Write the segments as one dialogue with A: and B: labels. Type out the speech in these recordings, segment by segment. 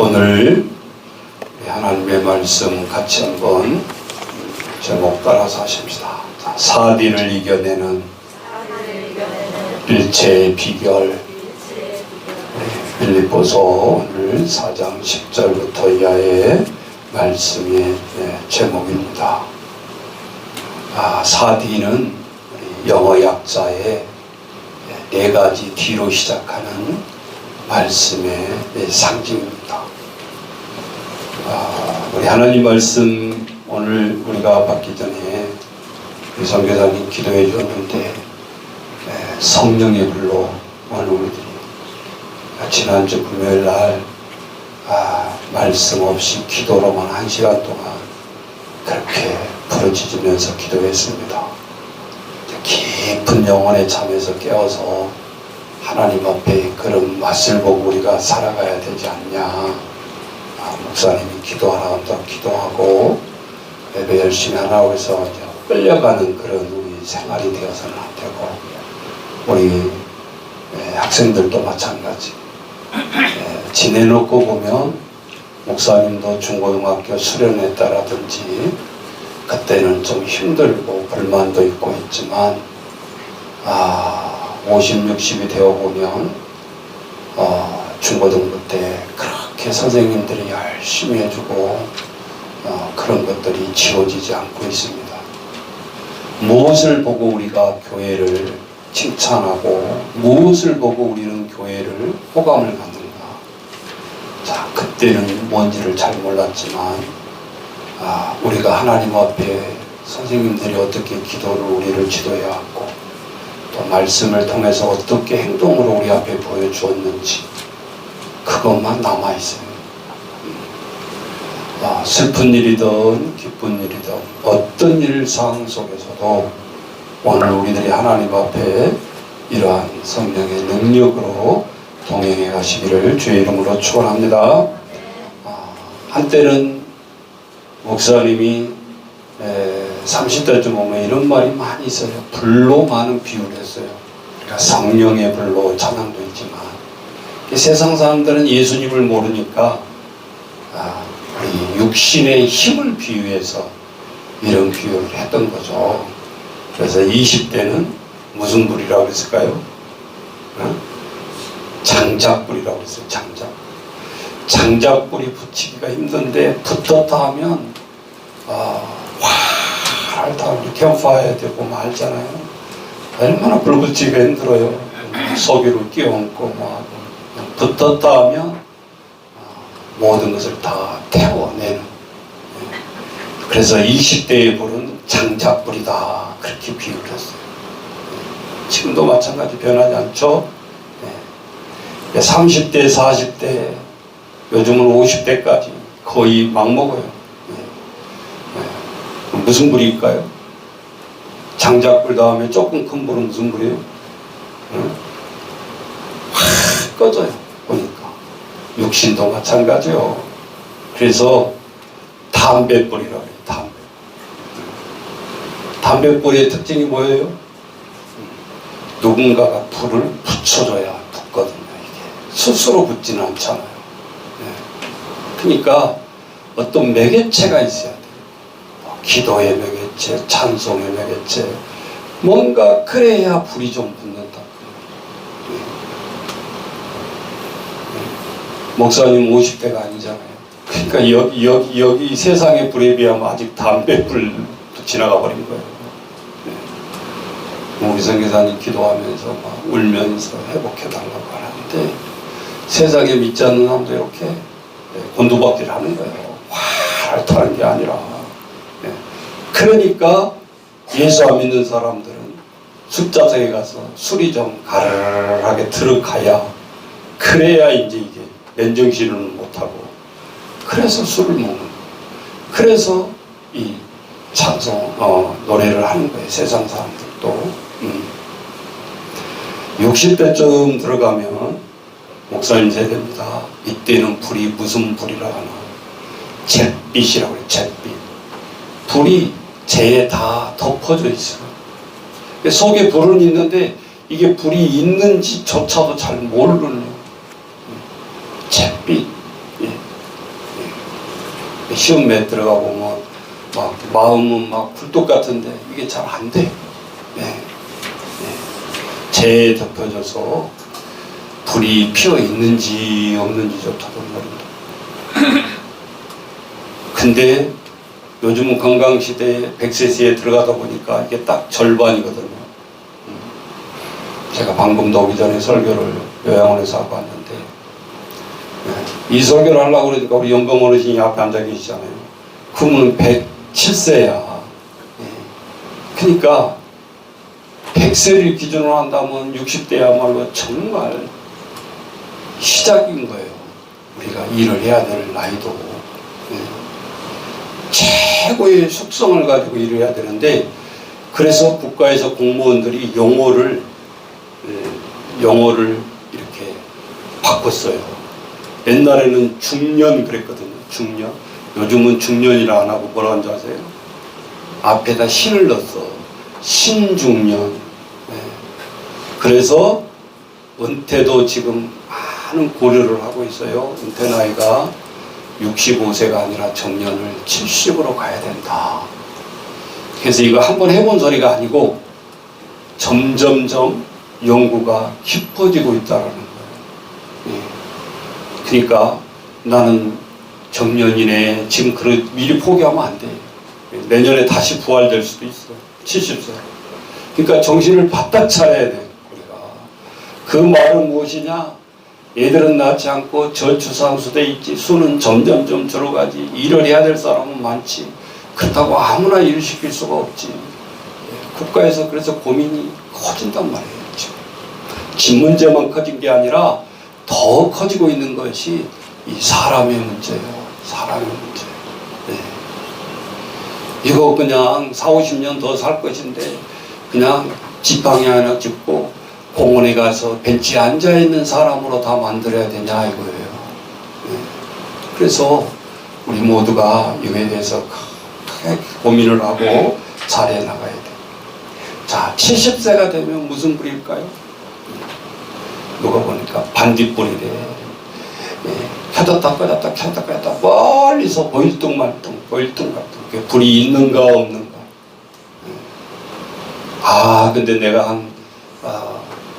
A: 오늘 하나님의 말씀 같이 한번 제목 따라서 하십시다. 사디를 이겨내는 일체의 비결. 빌립보서 오늘 4장 10절부터 이하의 말씀의 제목입니다. 사디는 영어 약자의 4가지 D로 시작하는 말씀의 상징입니다. 우리 하나님 말씀 오늘 우리가 받기 전에 우리 선교사님 기도해 주었는데 성령의 불로 오늘 우리들이 지난주 금요일 날 말씀 없이 기도로만 1시간 동안 그렇게 부르짖으면서 기도했습니다. 깊은 영혼의 잠에서 깨어서 하나님 앞에 그런 맛을 보고 우리가 살아가야 되지 않냐. 목사님이 기도하라 한다고 기도하고 예배 열심히 하라고 해서 끌려가는 그런 우리 생활이 되어서는 안 되고, 우리 학생들도 마찬가지. 지내놓고 보면 목사님도 중고등학교 수련했다라든지 그때는 좀 힘들고 불만도 있고 있지만 50, 60이 되어보면 중고등부 때 그렇게 선생님들이 열심히 해주고 그런 것들이 지워지지 않고 있습니다. 무엇을 보고 우리가 교회를 칭찬하고 무엇을 보고 우리는 교회를 호감을 갖는가. 그때는 뭔지를 잘 몰랐지만 우리가 하나님 앞에 선생님들이 어떻게 기도를 우리를 지도해 왔고 또 말씀을 통해서 어떻게 행동으로 우리 앞에 보여주었는지 그것만 남아있어요. 슬픈 일이든 기쁜 일이든 어떤 일상 속에서도 오늘 우리들이 하나님 앞에 이러한 성령의 능력으로 동행해 가시기를 주의 이름으로 축원합니다. 한때는 목사님이 30대쯤 오면 이런 말이 많이 있어요. 불로 많은 비유를 했어요. 그러니까 성령의 불로 찬양도 있지만 세상 사람들은 예수님을 모르니까 우리 육신의 힘을 비유해서 이런 비유를 했던 거죠. 그래서 20대는 무슨 불이라고 했을까요? 장작불이라고 했어요. 장작불이 붙이기가 힘든데 붙었다 하면 활 다 캠프파이어 되고 말잖아요. 얼마나 불 붙이기가 힘들어요. 속이로 끼워얹고 붙었다 하면 모든 것을 다 태워내는. 그래서 20대의 불은 장작불이다 그렇게 비유를 했어요. 지금도 마찬가지 변하지 않죠? 30대, 40대, 요즘은 50대까지 거의 막 먹어요. 무슨 불일까요? 장작불 다음에 조금 큰 불은 무슨 불이에요? 확 꺼져요. 보니까 육신도 마찬가지요. 그래서 담뱃불이라고 해요. 담뱃불의 특징이 뭐예요? 누군가가 불을 붙여줘야 붙거든요. 이게 스스로 붙지는 않잖아요. 그러니까 어떤 매개체가 있어야 돼요. 기도의 매개체, 찬송의 매개체, 뭔가 그래야 불이 좀 붙는다. 목사님 50대가 아니잖아요. 그러니까 여기 세상의 불에 비하면 아직 담배불 지나가 버린 거예요. 우리 선교사님 기도하면서 막 울면서 회복해달라고 하는데 세상에 믿지 않는 사람도 이렇게 곤두박질 하는 거예요. 활 타는 게 아니라. 그러니까 예수 안 믿는 사람들은 술자석에 가서 술이 좀 가르르하게 들어가야 그래야 이제 이게 맨정신을 못하고 그래서 술을 먹는 거예요. 그래서 이 찬송 노래를 하는 거예요. 세상 사람들도 60대쯤 들어가면 목사님 세대입니다. 이때는 불이 무슨 불이라고 하나? 잿빛이라고 해요. 잿빛. 불이 재에 다 덮어져 있어요. 속에 불은 있는데 이게 불이 있는지조차도 잘 모르는 잿빛. 시험에 들어가 보면 막 마음은 막 굴뚝 같은데 이게 잘 안 돼. 재에 덮여져서 불이 피어 있는지 없는지조차도 모른다. 근데 요즘은 건강시대에 100cc에 들어가다 보니까 이게 딱 절반이거든요. 제가 방금도 오기 전에 설교를 요양원에서 하고 왔는데, 이 설교를 하려고 그러니까 우리 연봉 어르신이 앞에 앉아 계시잖아요. 그분은 107세야. 그러니까 100세를 기준으로 한다면 60대야말로 정말 시작인 거예요. 우리가 일을 해야 될 나이도. 최고의 숙성을 가지고 일을 해야 되는데, 그래서 국가에서 공무원들이 용어를 이렇게 바꿨어요. 옛날에는 중년 그랬거든요. 중년. 요즘은 중년이라 안 하고 뭐라 하는지 아세요? 앞에다 신을 넣었어. 신중년. 그래서 은퇴도 지금 많은 고려를 하고 있어요. 은퇴 나이가 65세가 아니라 정년을 70으로 가야 된다. 그래서 이거 한번 해본 소리가 아니고 점점점 연구가 깊어지고 있다는 거예요. 그러니까 나는 정년이네. 지금 미리 포기하면 안 돼. 내년에 다시 부활될 수도 있어. 70세. 그러니까 정신을 바짝 차려야 돼. 우리가. 그 말은 무엇이냐? 얘들은 낳지 않고 저출산수대 있지. 수는 점점점 들어가지. 일을 해야 될 사람은 많지. 그렇다고 아무나 일을 시킬 수가 없지. 국가에서 그래서 고민이 커진단 말이에요. 지금. 집 문제만 커진 게 아니라 더 커지고 있는 것이 이 사람의 문제예요. 사람의 문제. 이거 그냥 40-50년 더 살 것인데 그냥 지팡이 하나 짚고 공원에 가서 벤치에 앉아있는 사람으로 다 만들어야 되냐 이거예요. 그래서 우리 모두가 이거에 대해서 크게 고민을 하고 잘해 나가야 돼. 자, 70세가 되면 무슨 불일까요? 누가 보니까 반딧불이래. 켜졌다 꺼졌다 켜졌다 꺼졌다 멀리서 보일뚱말뚱 보일뚱말뚱 불이 있는가 없는가. 근데 내가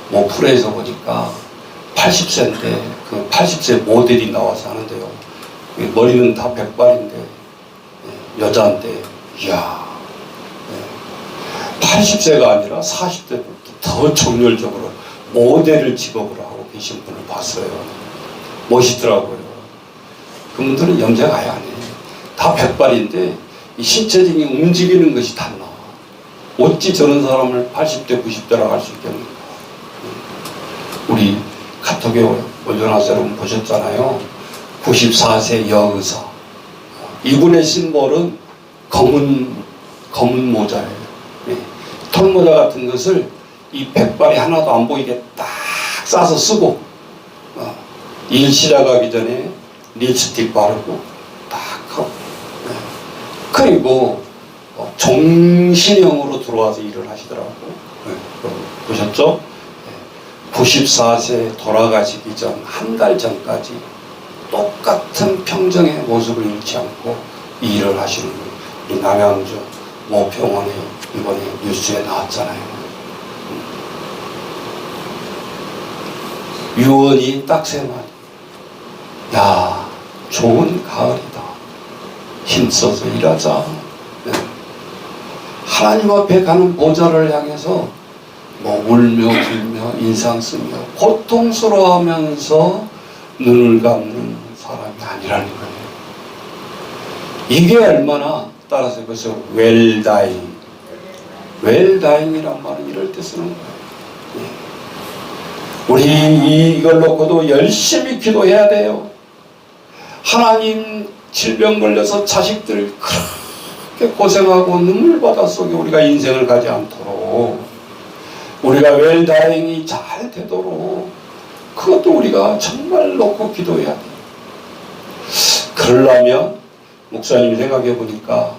A: 뭐 프로에서 보니까 80세인데 그 80세 모델이 나와서 하는데요. 머리는 다 백발인데 여자인데 이야 80세가 아니라 40대부터 더 정열적으로 모델을 직업으로 하고 계신 분을 봤어요. 멋있더라고요. 그분들은 염색 아예 안 해요. 다 백발인데 이 신체적인 움직이는 것이 다 나와. 어찌 저런 사람을 80대 90대라고 할 수 있겠는가. 우리 카톡에 올려놨어요. 여러분 보셨잖아요. 94세 여의사. 이분의 심볼은 검은 모자예요. 털모자 같은 것을 이 백발이 하나도 안 보이게 딱 싸서 쓰고 일 시작하기 전에 립스틱 바르고 딱 하고 그리고 정신형으로 들어와서 일을 하시더라고요. 보셨죠? 94세 돌아가시기 전 한 달 전까지 똑같은 평정의 모습을 잃지 않고 일을 하시는 거예요. 이 남양주 모평원에 이번에 뉴스에 나왔잖아요. 유언이 딱 세 마디. 야, 좋은 가을이다. 힘써서 일하자. 하나님 앞에 가는 보좌를 향해서 뭐 울며 불며 인상 쓰며 고통스러워하면서 눈을 감는 사람이 아니라는 거예요. 이게 얼마나 따라서 그래서 웰다잉 웰다잉이란 말은 이럴 때 쓰는 거예요. 우리 이걸 놓고도 열심히 기도해야 돼요. 하나님 질병 걸려서 자식들 그렇게 고생하고 눈물바다 속에 우리가 인생을 가지 않도록 우리가 웰다잉이 잘 되도록 그것도 우리가 정말 놓고 기도해야 돼요. 그러려면 목사님이 생각해 보니까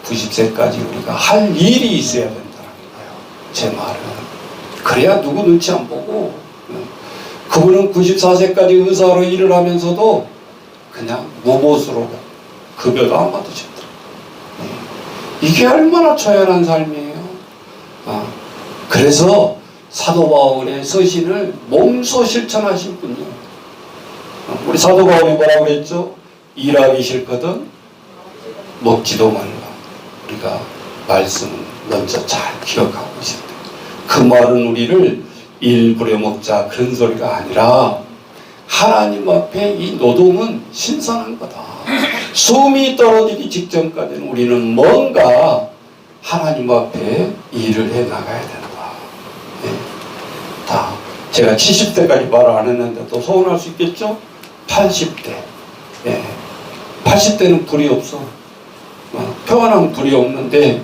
A: 90세까지 우리가 할 일이 있어야 된다는 거예요. 제 말은. 그래야 누구 눈치 안 보고 그분은 94세까지 의사로 일을 하면서도 그냥 무보수로 급여도 안 받으셨더라고요. 이게 얼마나 처연한 삶이에요. 그래서 사도 바울의 서신을 몸소 실천하신 분이에요. 우리 사도 바울이 뭐라고 그랬죠? 일하기 싫거든 먹지도 말라. 우리가 말씀을 먼저 잘 기억하고 있어야 돼요. 그 말은 우리를 일 부려먹자 그런 소리가 아니라 하나님 앞에 이 노동은 신선한 거다. 숨이 떨어지기 직전까지는 우리는 뭔가 하나님 앞에 일을 해 나가야 된다. 다 제가 70대까지 말을 안 했는데 또 서운할 수 있겠죠? 80대 80대는 불이 없어. 평안한 불이 없는데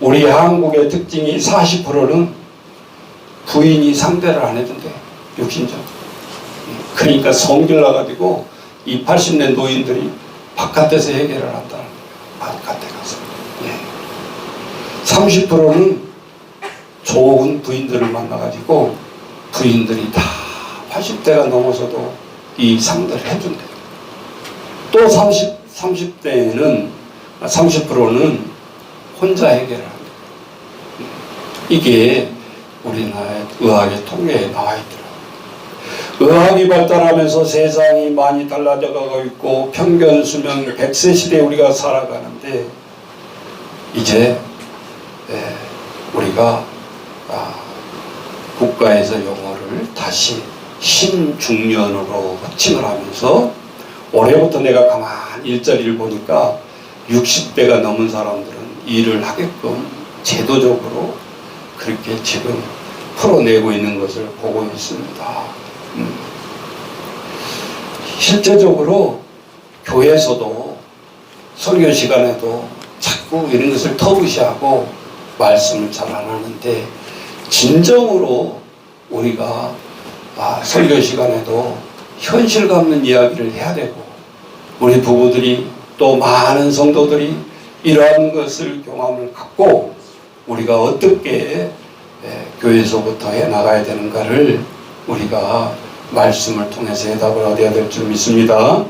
A: 우리 한국의 특징이 40%는 부인이 상대를 안 해준대. 육신적. 그러니까 성질 나가지고 이 80대 노인들이 바깥에서 해결을 한다. 바깥에 가서. 30%는 좋은 부인들을 만나가지고 부인들이 다 80대가 넘어서도 이 상대를 해준대. 또 30대에는 30%는 혼자 해결을 합니다. 이게 우리나라의 의학의 통계에 나와 있더라고요. 의학이 발달하면서 세상이 많이 달라져 가고 있고 평균 수명 100세 시대에 우리가 살아가는데 이제 우리가 국가에서 용어를 다시 신중년으로 호칭을 하면서 올해부터 내가 가만히 일자리를 보니까 60대가 넘은 사람들은 일을 하게끔 제도적으로 그렇게 지금 풀어내고 있는 것을 보고 있습니다. 실제적으로 교회에서도 설교 시간에도 자꾸 이런 것을 터부시하고 말씀을 잘 안 하는데 진정으로 우리가 설교 시간에도 현실감 있는 이야기를 해야 되고 우리 부부들이 또 많은 성도들이 이러한 것을 경험을 갖고 우리가 어떻게 교회에서부터 해나가야 되는가를 우리가 말씀을 통해서 해답을 얻어야 될 줄 믿습니다.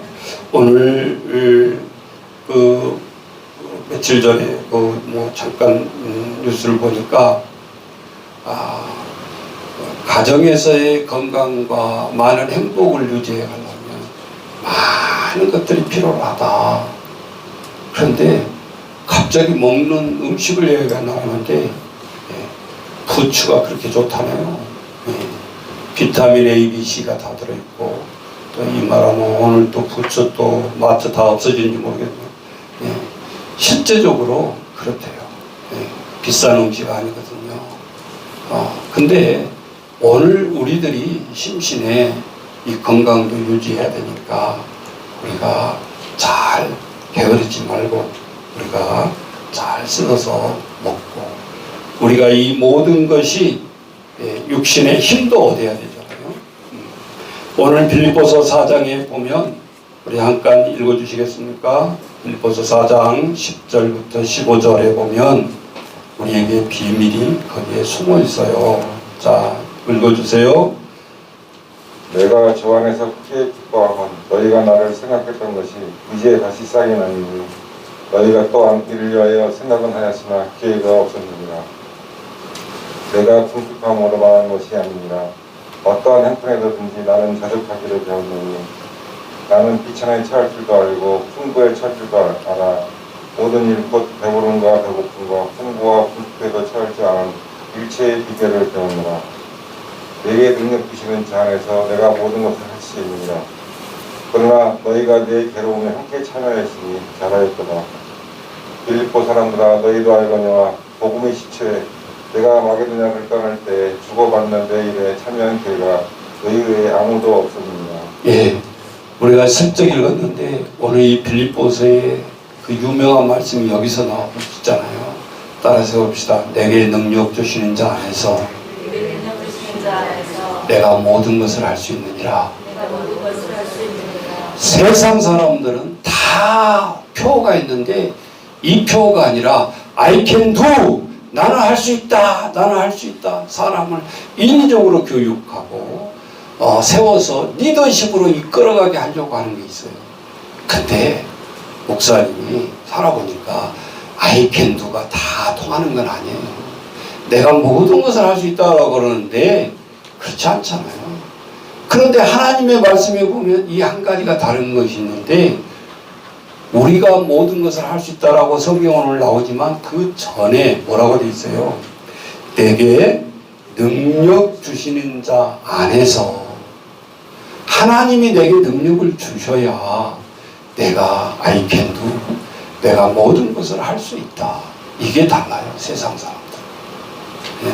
A: 오늘 며칠 전에 잠깐 뉴스를 보니까 가정에서의 건강과 많은 행복을 유지해 가려면 많은 것들이 필요하다. 그런데 갑자기 먹는 음식을 얘기가 나오는데 부추가 그렇게 좋다네요. 비타민 A, B, C가 다 들어있고 또 이 말하면 오늘 또 부추 또 마트 다 없어진지 모르겠네요. 실제적으로 그렇대요. 비싼 음식 아니거든요. 근데 오늘 우리들이 심신에 이 건강도 유지해야 되니까 우리가 잘 게으르지 말고 우리가 잘 씻어서 먹고 우리가 이 모든 것이 육신의 힘도 얻어야 되잖아요. 오늘 빌립보서 4장에 보면 우리 잠깐 읽어주시겠습니까? 빌립보서 4장 10절부터 15절에 보면 우리에게 비밀이 거기에 숨어 있어요. 자, 읽어주세요.
B: 내가 저 안에서 크게 기뻐하건 너희가 나를 생각했던 것이 이제 다시 쌓이나니 너희가 또한 이를 위하여 생각은 하였으나 기회가 없었느니라. 내가 궁핍함으로 말한 것이 아니니라. 어떠한 형편에서든지 나는 자족하기를 배웠느니 나는 비천에 처할 줄도 알고 풍부에 처할 줄도 알아. 모든 일 곧 배부름과 배고픔과 풍부와 궁핍에도 처할 줄 아는 일체의 비결을 배웠노라. 내게 능력 주시는 자 안에서 내가 모든 것을 할 수 있느니라. 그러나 너희가 내 괴로움에 함께 참여했으니 잘하였도다. 빌립보 사람들아, 너희도 알거니와 복음의 시초에 내가 마게도냐를 떠날 때 주고받는 내 일에 참여한 결과 너희 외에 아무도 없었느니라.
A: 우리가 슬쩍 읽었는데 오늘 이 빌립보서의 그 유명한 말씀이 여기서 나오고 있잖아요. 따라서 봅시다. 내게 능력 주시는 자 안에서 내가 모든 것을 할 수 있느니라. 세상 사람들은 다 표가 있는데 이 표가 아니라 I can do, 나는 할 수 있다, 나는 할 수 있다. 사람을 인위적으로 교육하고 세워서 리더십으로 이끌어가게 하려고 하는 게 있어요. 근데 목사님이 살아보니까 아이캔두가 다 통하는 건 아니에요. 내가 모든 것을 할 수 있다고 그러는데 그렇지 않잖아요. 그런데 하나님의 말씀에 보면 이 한 가지가 다른 것이 있는데, 우리가 모든 것을 할 수 있다라고 성경은 오늘 나오지만 그 전에 뭐라고 돼 있어요? 내게 능력 주시는 자 안에서, 하나님이 내게 능력을 주셔야 내가 I can do, 내가 모든 것을 할 수 있다. 이게 달라요, 세상 사람들. 네.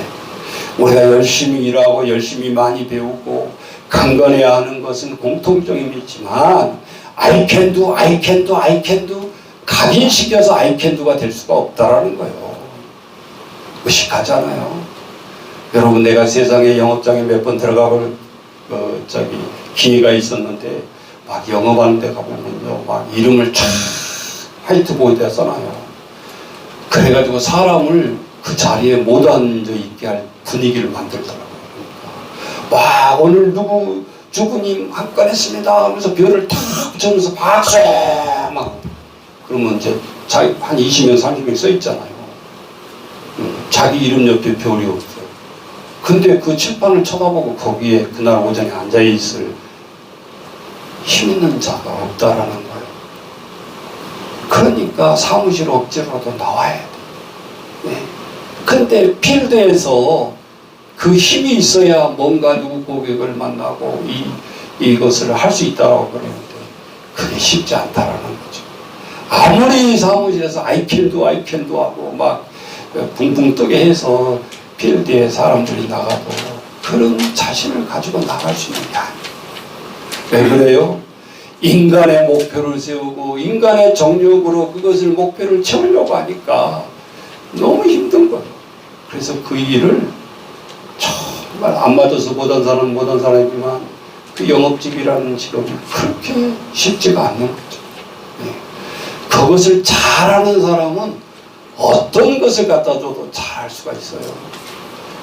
A: 우리가 열심히 일하고 열심히 많이 배우고 강건해야 하는 것은 공통점이 있지만, I can do, I can do, I can do 각인시켜서 I can do가 될 수가 없다라는 거예요. 무식하잖아요. 여러분, 내가 세상에 영업장에 몇 번 들어가볼 기회가 있었는데, 막 영업하는 데 가보면요, 막 이름을 쫙 화이트보드에 써놔요. 그래가지고 사람을 그 자리에 못 앉아 있게 할 분위기를 만들더라고요. 그러니까 막 오늘 누구 주부님 한 건 했습니다 하면서 별을 탁 붙여면서 박수 막, 그러면 이제 자기 한 20명 30명 써 있잖아요. 자기 이름 옆에 별이 없어요. 근데 그 칠판을 쳐다보고 거기에 그날 오전에 앉아있을 힘 있는 자가 없다라는 거예요. 그러니까 사무실 억지로라도 나와야 돼. 네. 근데 필드에서 그 힘이 있어야 뭔가 누구 고객을 만나고 이것을 할 수 있다고 그러는데, 그게 쉽지 않다라는 거죠. 아무리 사무실에서 I can do 하고 막 붕붕 뜨게 해서 필드에 사람들이 나가도 그런 자신을 가지고 나갈 수 있는 게 아니에요. 왜 그래요? 인간의 목표를 세우고 인간의 정력으로 그것을 목표를 채우려고 하니까 너무 힘든 거예요. 그래서 그 일을 정말 안 맞아서 못한 사람이지만 그 영업직이라는 직업이 그렇게 쉽지가 않는 거죠. 네. 그것을 잘하는 사람은 어떤 것을 갖다 줘도 잘할 수가 있어요.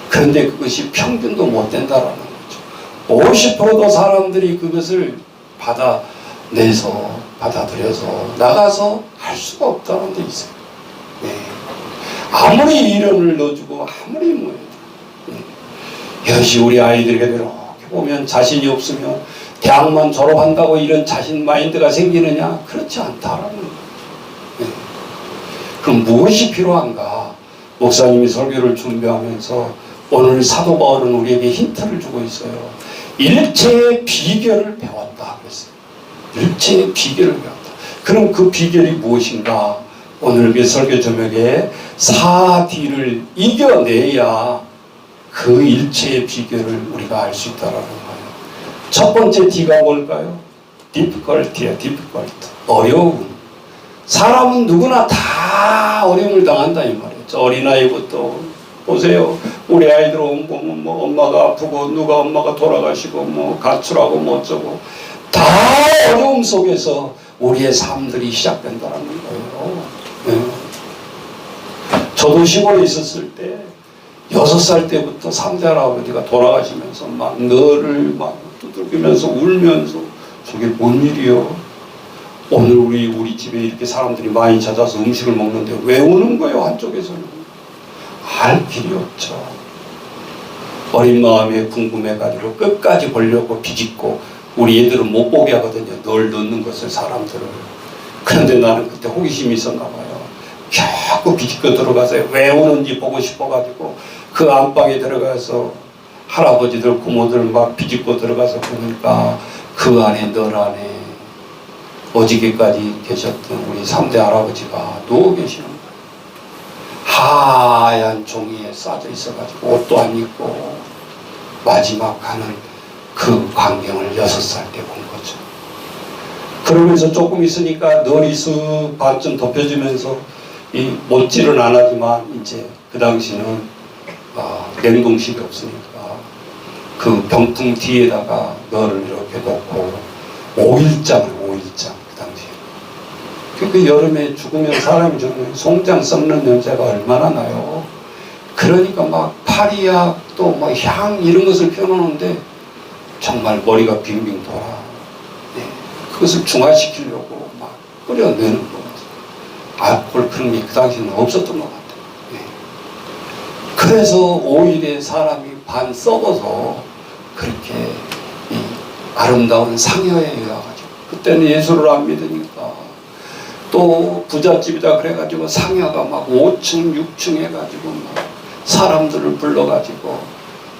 A: 그런데 그것이 평균도 못 된다라는 거죠. 50%도 사람들이 그것을 받아들여서 나가서 할 수가 없다는 데 있어요. 네. 아무리 이름을 넣어주고 아무리 뭐 이것이 우리 아이들에게 이렇게 보면 자신이 없으면 대학만 졸업한다고 이런 자신 마인드가 생기느냐? 그렇지 않다라는 거예요. 네. 그럼 무엇이 필요한가? 목사님이 설교를 준비하면서 오늘 사도 바울은 우리에게 힌트를 주고 있어요. 일체의 비결을 배웠다 그랬어요. 일체의 비결을 배웠다. 그럼 그 비결이 무엇인가? 오늘 그 설교 제목에 4D를 이겨내야 그 일체의 비결을 우리가 알 수 있다라는 거예요. 첫 번째 D가 뭘까요? difficulty야, difficult. 어려움. 사람은 누구나 다 어려움을 당한다 이 말이에요. 어린아이부터 보세요. 우리 아이들 보면 뭐 엄마가 아프고 누가 엄마가 돌아가시고 뭐 가출하고 뭐 어쩌고 다 어려움 속에서 우리의 삶들이 시작된다는 거예요. 네. 저도 시골에 있었을 때 6살 때부터 3대 할아버지가 돌아가시면서 막 너를 막 두들기면서 울면서 저게 뭔 일이요? 오늘 우리 집에 이렇게 사람들이 많이 찾아서 음식을 먹는데 왜 우는 거예요? 한쪽에서는 알 길이 없죠. 어린 마음에 궁금해가지고 끝까지 보려고 비집고 우리 애들은 못 보게 하거든요. 널 넣는 것을 사람들을. 그런데 나는 그때 호기심이 있었나 봐요. 겨우 비집고 들어가서 왜 우는지 보고 싶어가지고 그 안방에 들어가서 할아버지들 고모들 막 비집고 들어가서 보니까 그 안에 널 안에 어저께까지 계셨던 우리 3대 할아버지가 누워 계시는 거예요. 하얀 종이에 싸져 있어가지고 옷도 안 입고 마지막 가는 그 광경을 6살 때 본 거죠. 그러면서 조금 있으니까 널이 쓱 반쯤 덮여지면서 이 못질은 안 하지만 이제 그 당시는 냉동실이 없으니까 그 병풍 뒤에다가 널을 이렇게 놓고 5일장을 그 당시에. 그 여름에 죽으면 사람이 죽으면 송장 썩는 냄새가 얼마나 나요. 그러니까 막 파리약 또 뭐 향 이런 것을 펴놓는데 정말 머리가 빙빙 돌아. 네. 그것을 중화시키려고 막 끓여내는 거. 알코올 그런 게 그 당시에는 없었던 것 같아요. 예. 그래서 오히려 사람이 반 썩어서 그렇게 이 아름다운 상여에 가가지고 그때는 예수를 안 믿으니까 또 부잣집이다 그래가지고 상여가 막 5층 6층 해가지고 막 사람들을 불러가지고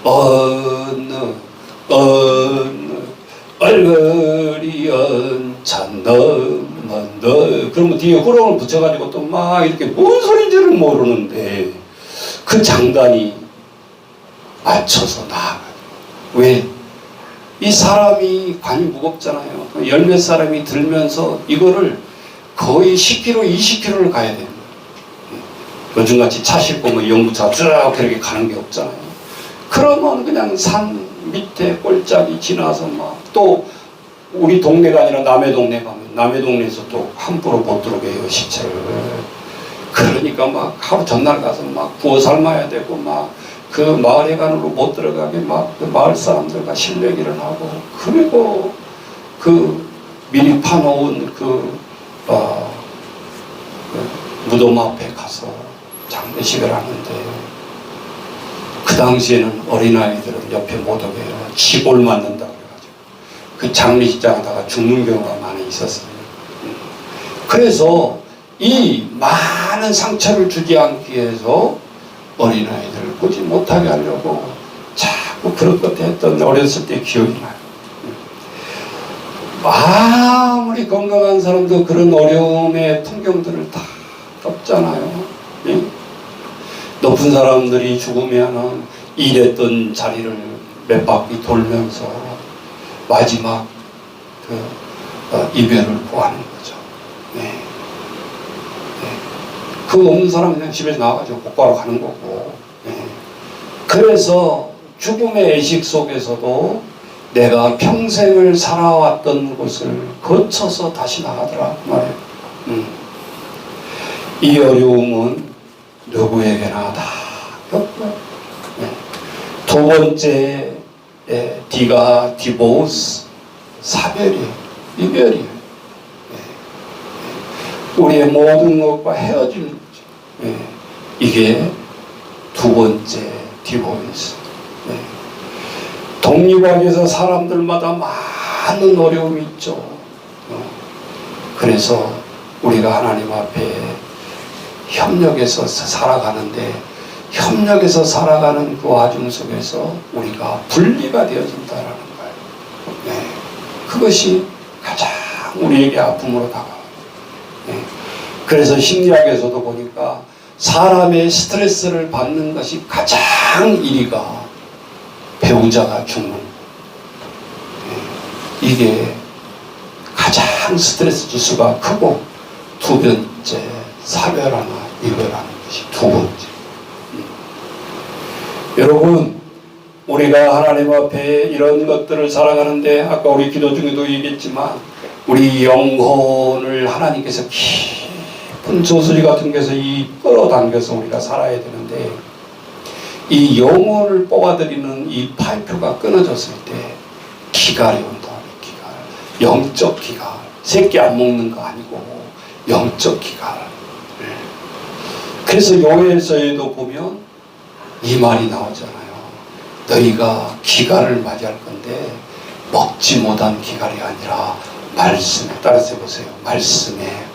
A: 어느 얼굴이 언짢는다 그러면 뒤에 호령을 붙여가지고 또 막 이렇게 뭔 소리인지를 모르는데 그 장단이 맞춰서 나아가요. 왜? 이 사람이 관이 무겁잖아요. 열몇 사람이 들면서 이거를 거의 10km, 20km를 가야 됩니다. 요즘같이 차 싣고 뭐 영부차 쭉 그렇게 가는 게 없잖아요. 그러면 그냥 산 밑에 꼴짝이 지나서 막 또 우리 동네가 아니라 남의 동네 가면 남의 동네에서 또 함부로 못 들어오게 해요, 시체를. 그러니까 막 하루 전날 가서 막 구워 삶아야 되고 막 그 마을회관으로 못 들어가게 막 그 마을 사람들과 실내기를 하고 그리고 그 미리 파놓은 그 무덤 앞에 가서 장례식을 하는데 그 당시에는 어린아이들은 옆에 못 오게 해요. 지골 맞는다 그래가지고 그 장례식장에다가 죽는 경우가 많이 있었어요. 그래서 이 많은 상처를 주지 않기 위해서 어린아이들을 보지 못하게 하려고 자꾸 그런 것도 했던 어렸을 때 기억이 나요. 아무리 건강한 사람도 그런 어려움의 풍경들을 다 겪잖아요. 예? 높은 사람들이 죽으면은 일했던 자리를 몇 바퀴 돌면서 마지막 이별을 보하는 거죠. 예. 예. 그 없는 사람은 그냥 집에서 나와가지고 곧바로 가는 거고. 예. 그래서 죽음의 애식 속에서도 내가 평생을 살아왔던 곳을 거쳐서 다시 나가더라 말이에요. 이 어려움은 누구에게나 다 겪고요. 두 번째 D가 디보스, 사별이에요. 이별이에요. 우리의 모든 것과 헤어지는 거죠. 이게 두 번째 디보스. 독립하기위해서 사람들마다 많은 어려움이 있죠. 그래서 우리가 하나님 앞에 협력해서 살아가는데 협력해서 살아가는 그 와중 속에서 우리가 분리가 되어진다라는 거예요. 그것이 가장 우리에게 아픔으로 다가와요. 그래서 심리학에서도 보니까 사람의 스트레스를 받는 것이 가장 1위가 배우자가 죽는 이게 가장 스트레스 지수가 크고 두 번째 사별하나 이별하는 것이 두 번째. 여러분 우리가 하나님 앞에 이런 것들을 살아가는데 아까 우리 기도 중에도 얘기했지만 우리 영혼을 하나님께서 깊은 저수지 같은 데서 끌어당겨서 우리가 살아야 되는데 이 영혼을 뽑아들이는 이 파이프가 끊어졌을 때 기갈이 온다. 기갈. 영적 기갈. 새끼 안 먹는 거 아니고 영적 기갈. 그래서 요엘서에도 보면 이 말이 나오잖아요. 너희가 기갈을 맞이할 건데 먹지 못한 기갈이 아니라 말씀에 따라서 해보세요. 말씀에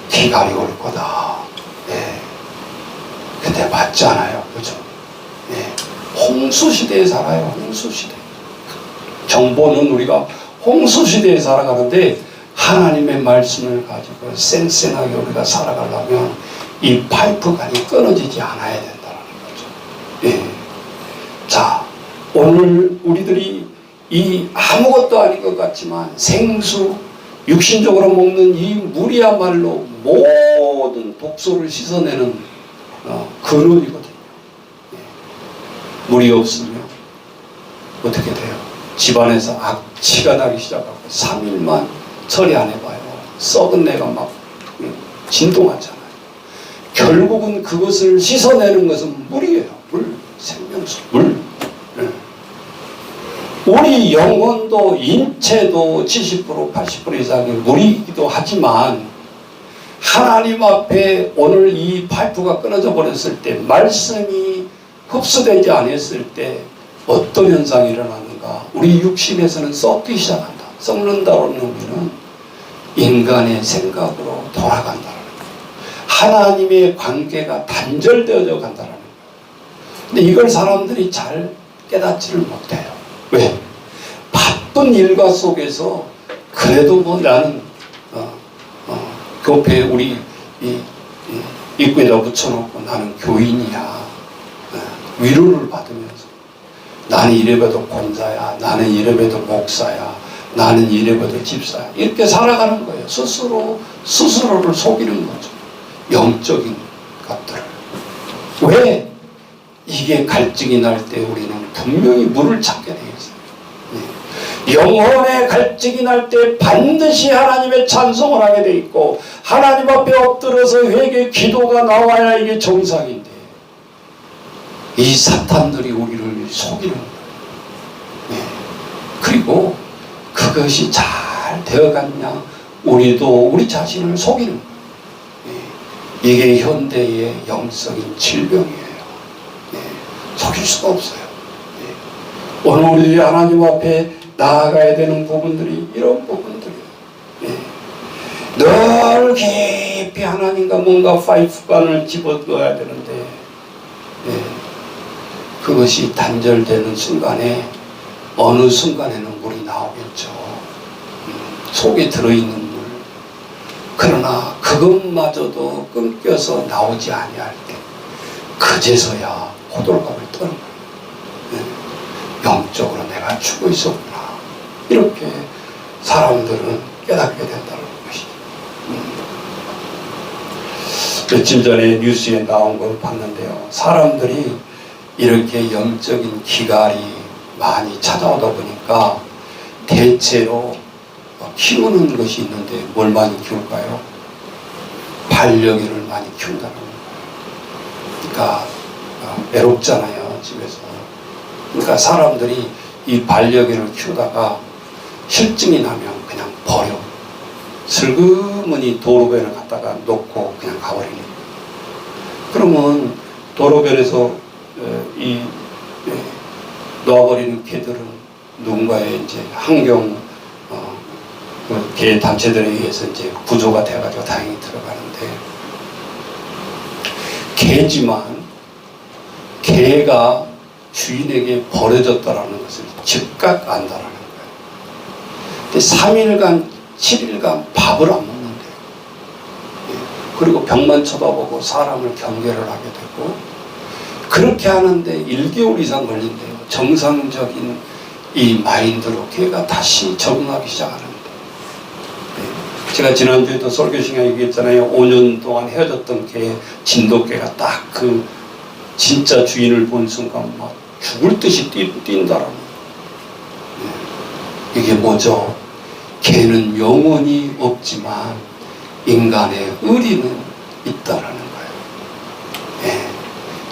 A: 기갈이 올 거다. 근데 맞잖아요. 그죠? 홍수시대에 살아요. 홍수시대. 정보는 우리가 홍수시대에 살아가는데 하나님의 말씀을 가지고 쌩쌩하게 우리가 살아가려면 이 파이프관이 끊어지지 않아야 된다는 거죠. 자, 오늘 우리들이 이 아무것도 아닌 것 같지만 생수, 육신적으로 먹는 이 물이야말로 모든 독소를 씻어내는 근원이거든요. 물이 없으면 어떻게 돼요? 집안에서 악취가 나기 시작하고 3일만 처리 안 해봐요. 썩은 내가 막 진동하잖아요. 결국은 그것을 씻어내는 것은 물이에요. 물, 생명수, 물. 우리 영혼도 인체도 70% 80% 이상이 물이기도 하지만 하나님 앞에 오늘 이 파이프가 끊어져 버렸을 때, 말씀이 흡수되지 않았을 때 어떤 현상이 일어나는가? 우리 육신에서는 썩기 시작한다. 썩는다는 의미는 인간의 생각으로 돌아간다는 거예요. 하나님의 관계가 단절되어져 간다는 거예요. 근데 이걸 사람들이 잘 깨닫지를 못해요. 왜? 바쁜 일과 속에서 그래도 뭐 나는 교회 우리 입구에다 붙여놓고 나는 교인이야. 위로를 받으면서 나는 이래봬도 권사야, 나는 이래봬도 목사야, 나는 이래봬도 집사야, 이렇게 살아가는 거예요. 스스로를 속이는 거죠. 영적인 것들을. 왜? 이게 갈증이 날 때 우리는 분명히 물을 찾게 되겠어요. 영혼의 갈증이 날 때 반드시 하나님의 찬송을 하게 돼 있고, 하나님 앞에 엎드려서 회개 기도가 나와야 이게 정상인데, 이 사탄들이 우리를 속이는 거예요. 그리고 그것이 잘 되어갔냐, 우리도 우리 자신을 속이는 거예요. 이게 현대의 영적인 질병이에요. 속일 수가 없어요. 오늘 우리 하나님 앞에 나아가야 되는 부분들이 이런 부분들이에요. 늘 깊이 하나님과 뭔가 파이프관을 집어넣어야 되는데, 그것이 단절되는 순간에 어느 순간에는 물이 나오겠죠. 속에 들어있는 물. 그러나 그것마저도 끊겨서 나오지 아니할 때 그제서야 호들갑을 떠는 거예요. 영적으로 내가 죽어 있었구나. 이렇게 사람들은 깨닫게 된다는 것이죠. 며칠 전에 뉴스에 나온 걸 봤는데요. 사람들이 이렇게 영적인 기갈이 많이 찾아오다 보니까 대체로 키우는 것이 있는데 뭘 많이 키울까요? 반려견을 많이 키운다는 거예요. 그러니까 외롭잖아요, 집에서. 그러니까 사람들이 이 반려견을 키우다가 실증이 나면 그냥 버려. 슬그머니 도로변을 갖다가 놓고 그냥 가버리는 거예요. 그러면 도로변에서 놓아버리는 개들은 누군가의 이제 환경 개 단체들에 의해서 이제 구조가 돼가지고 다행히 들어가는데, 개지만 개가 주인에게 버려졌다라는 것을 즉각 안다라는 거예요. 근데 3일간 7일간 밥을 안 먹는데요. 그리고 벽만 쳐다보고 사람을 경계를 하게 되고, 그렇게 하는데 1개월 이상 걸린대요. 정상적인 이 마인드로 개가 다시 적응하기 시작하는데, 제가 지난주에도 설교 시간에 얘기했잖아요. 5년 동안 헤어졌던 개, 진돗개가 딱 그 진짜 주인을 본 순간 막 죽을 듯이 뛴다라는 거예요. 이게 뭐죠? 개는 영혼이 없지만 인간의 의리는 있다라는 거예요.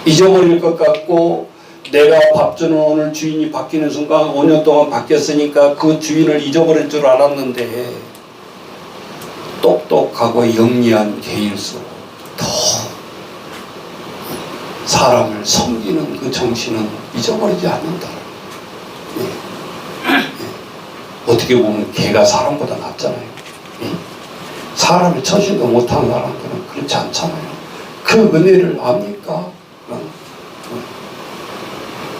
A: 잊어버릴 것 같고, 내가 밥 주는 오늘 주인이 바뀌는 순간 5년 동안 바뀌었으니까 그 주인을 잊어버릴 줄 알았는데, 똑똑하고 영리한 개일수록 더 사람을 섬기는 그 정신은 잊어버리지 않는다. 어떻게 보면 개가 사람보다 낫잖아요. 사람을 처신도 못하는 사람들은 그렇지 않잖아요. 그 은혜를 압니까?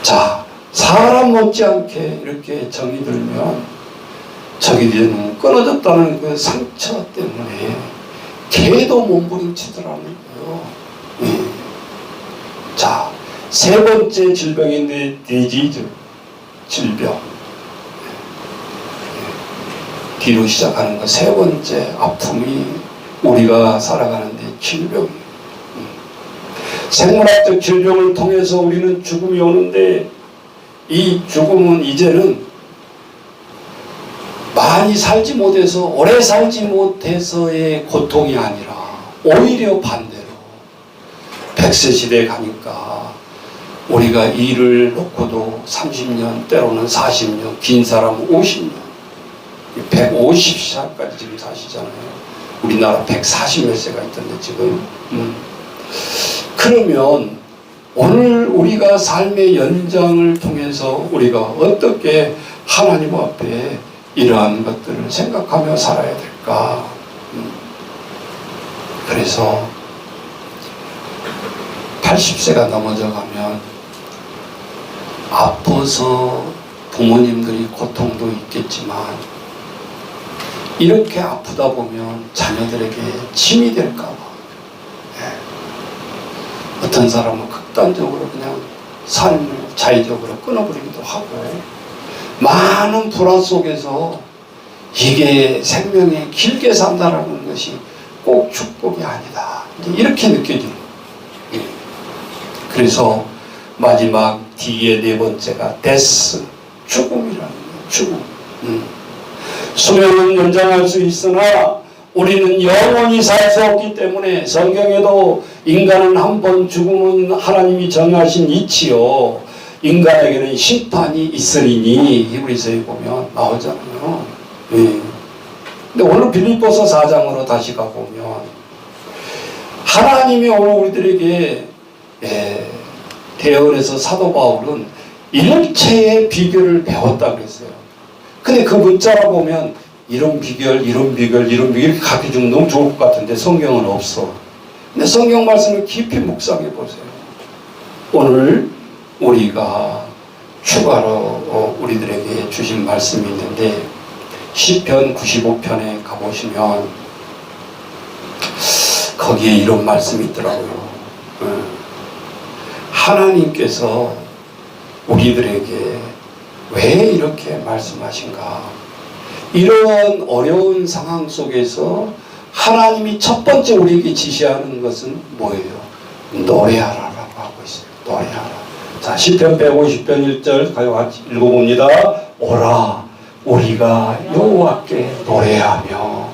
A: 자, 사람 못지않게 이렇게 정이 들면 정이 되는 끊어졌다는 그 상처 때문에 개도 몸부림치더라는 거예요. 자, 세 번째 질병인데 디지즈, 질병. 뒤로 시작하는 거 세 번째 아픔이 우리가 살아가는데 질병이에요. 생물학적 질병을 통해서 우리는 죽음이 오는데, 이 죽음은 이제는 많이 살지 못해서, 오래 살지 못해서의 고통이 아니라 오히려 반대로 100세 시대에 가니까 우리가 일을 놓고도 30년, 때로는 40년, 긴 사람은 50년, 150살까지 지금 사시잖아요. 우리나라 140몇 세가 있던데 지금. 그러면 오늘 우리가 삶의 연장을 통해서 우리가 어떻게 하나님 앞에 이러한 것들을 생각하며 살아야 될까? 그래서 80세가 넘어져 가면 아파서 부모님들이 고통도 있겠지만 이렇게 아프다 보면 자녀들에게 짐이 될까 봐. 어떤 사람은 극단적으로 그냥 삶을 자의적으로 끊어버리기도 하고, 많은 불화 속에서 이게 생명에 길게 산다라는 것이 꼭 축복이 아니다, 이렇게 느껴지는 거예요. 그래서 마지막 D의 네 번째가 데스, 죽음이라는 거예요. 죽음. 수명은 연장할 수 있으나 우리는 영원히 살 수 없기 때문에 성경에도 인간은 한 번 죽음은 하나님이 정하신 이치요, 인간에게는 심판이 있으리니 히브리서에 보면 나오잖아요. 근데 오늘 빌립보서 4장으로 다시 가보면 하나님이 오늘 우리들에게 대언에서 사도 바울은 일체의 비결을 배웠다 그랬어요. 근데 그 문자로 보면 이런 비결 이렇게 가르쳐주면 너무 좋을 것 같은데 성경은 없어. 근데 성경 말씀을 깊이 묵상해 보세요. 오늘 우리가 추가로 우리들에게 주신 말씀이 있는데 시편 95편에 가보시면 거기에 이런 말씀이 있더라고요. 하나님께서 우리들에게 왜 이렇게 말씀하신가? 이런 어려운 상황 속에서 하나님이 첫 번째 우리에게 지시하는 것은 뭐예요? 노래하라라고 하고 있어요. 노래하라. 자, 시편 150편 1절 같이 읽어봅니다. 오라, 우리가 여호와께 노래하며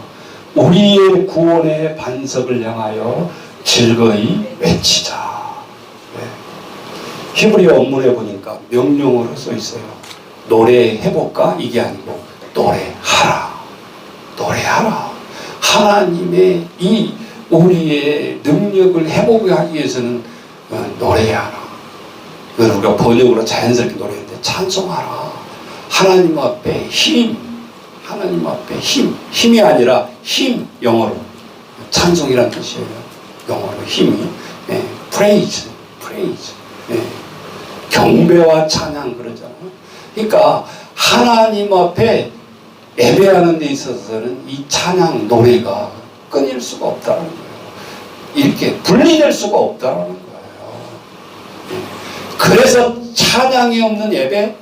A: 우리의 구원의 반석을 향하여 즐거이 외치자. 히브리어 원문에 보니까 명령어로 써 있어요. 노래해볼까? 이게 아니고 노래하라. 노래하라. 하나님의 이 우리의 능력을 회복하기 위해서는 노래하라. 이걸 우리가 번역으로 자연스럽게 노래했는데 찬송하라. 하나님 앞에 힘. 하나님 앞에 힘. 힘이 아니라 힘, 영어로. 찬송이란 뜻이에요. 영어로 힘이. praise. 경배와 찬양 그러잖아요. 그러니까 하나님 앞에 예배하는 데 있어서는 이 찬양 노래가 끊일 수가 없다는 거예요. 이렇게 분리될 수가 없다는 거예요. 그래서 찬양이 없는 예배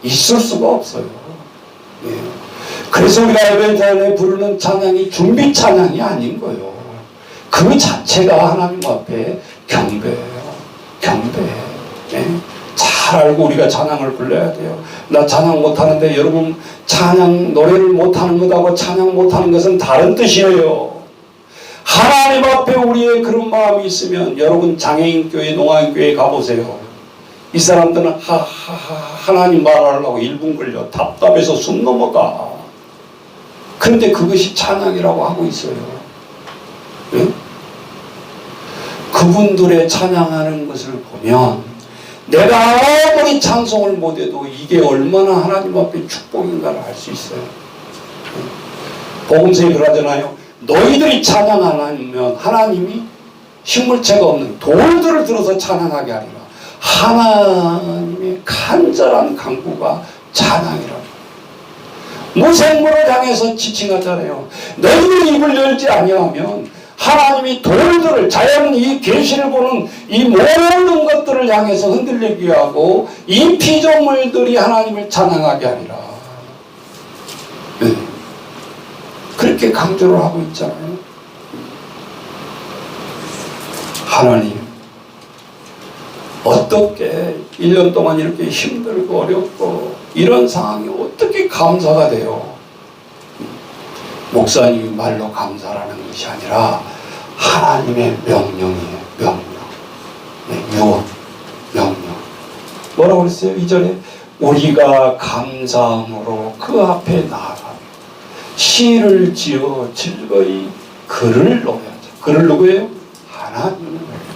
A: 있을 수가 없어요. 그래서 우리가 예배 전에 부르는 찬양이 준비 찬양이 아닌 거예요. 그 자체가 하나님 앞에 경배예요. 경배. 잘 알고 우리가 찬양을 불러야 돼요. 나 찬양 못하는데 여러분, 찬양 노래를 못하는 것하고 찬양 못하는 것은 다른 뜻이에요. 하나님 앞에 우리의 그런 마음이 있으면 여러분 장애인교회, 농아인교회 가보세요. 이 사람들은 하나님 말하려고 1분 걸려 답답해서 숨 넘어가. 그런데 그것이 찬양이라고 하고 있어요. 네? 그분들의 찬양하는 것을 보면 내가 아무리 찬송을 못해도 이게 얼마나 하나님 앞에 축복인가를 알 수 있어요. 복음서에 그러잖아요. 너희들이 찬양 안 하면 하나님이 식물체가 없는 돌들을 들어서 찬양하게 하리라. 하나님의 간절한 간구가 찬양이라고. 무생물을 향해서 지칭하잖아요. 너희들이 입을 열지 아니하면 하나님이 돌들을, 자연 이 계시를 보는 이 모든 것들을 향해서 흔들리게 하고 이 피조물들이 하나님을 찬양하게 하리라. 그렇게 강조를 하고 있잖아요. 하나님, 어떻게 1년 동안 이렇게 힘들고 어렵고 이런 상황이 어떻게 감사가 돼요? 목사님이 말로 감사라는 것이 아니라 하나님의 명령이에요. 명령. 유언. 명령. 뭐라고 그랬어요? 2절에 우리가 감사함으로 그 앞에 나아가며 시를 지어 즐거이 그를 노래하자. 그를 누구예요? 하나님을 노래하자.